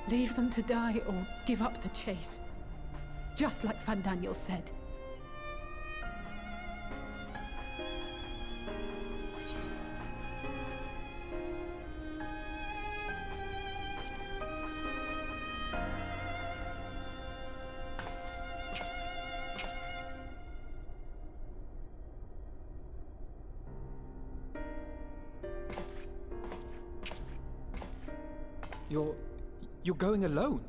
Leave them to die or give up the chase. Just like Van Daniel said. You're going alone?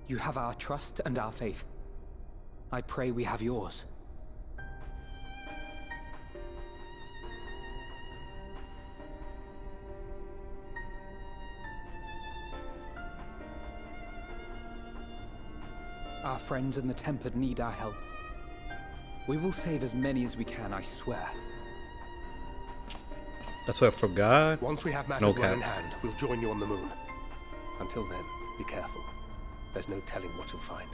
You have our trust and our faith. I pray we have yours. Our friends in the Tempered need our help. We will save as many as we can, I swear. That's what I forgot. Once we have matters well in hand, we'll join you on the moon. Until then, be careful. There's no telling what you'll find.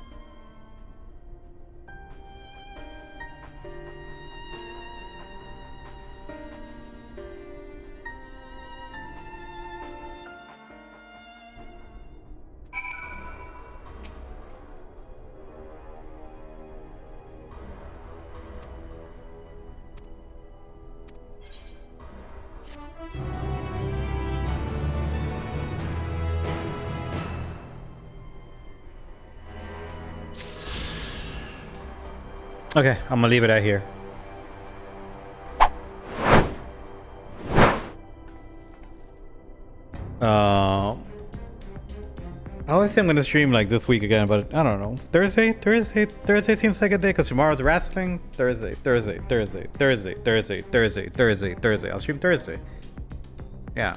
Okay, I'm gonna leave it at here. I always say I'm gonna stream like this week again, but I don't know. Thursday seems like a day because tomorrow's wrestling. Thursday. I'll stream Thursday. Yeah.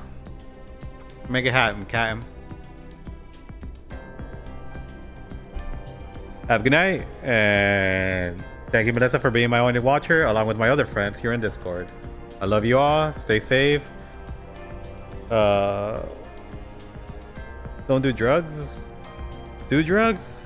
Make it happen, Cam. Have a good night, and thank you, Melissa, for being my only watcher, along with my other friends here in Discord. I love you all. Stay safe. Don't do drugs. Do drugs.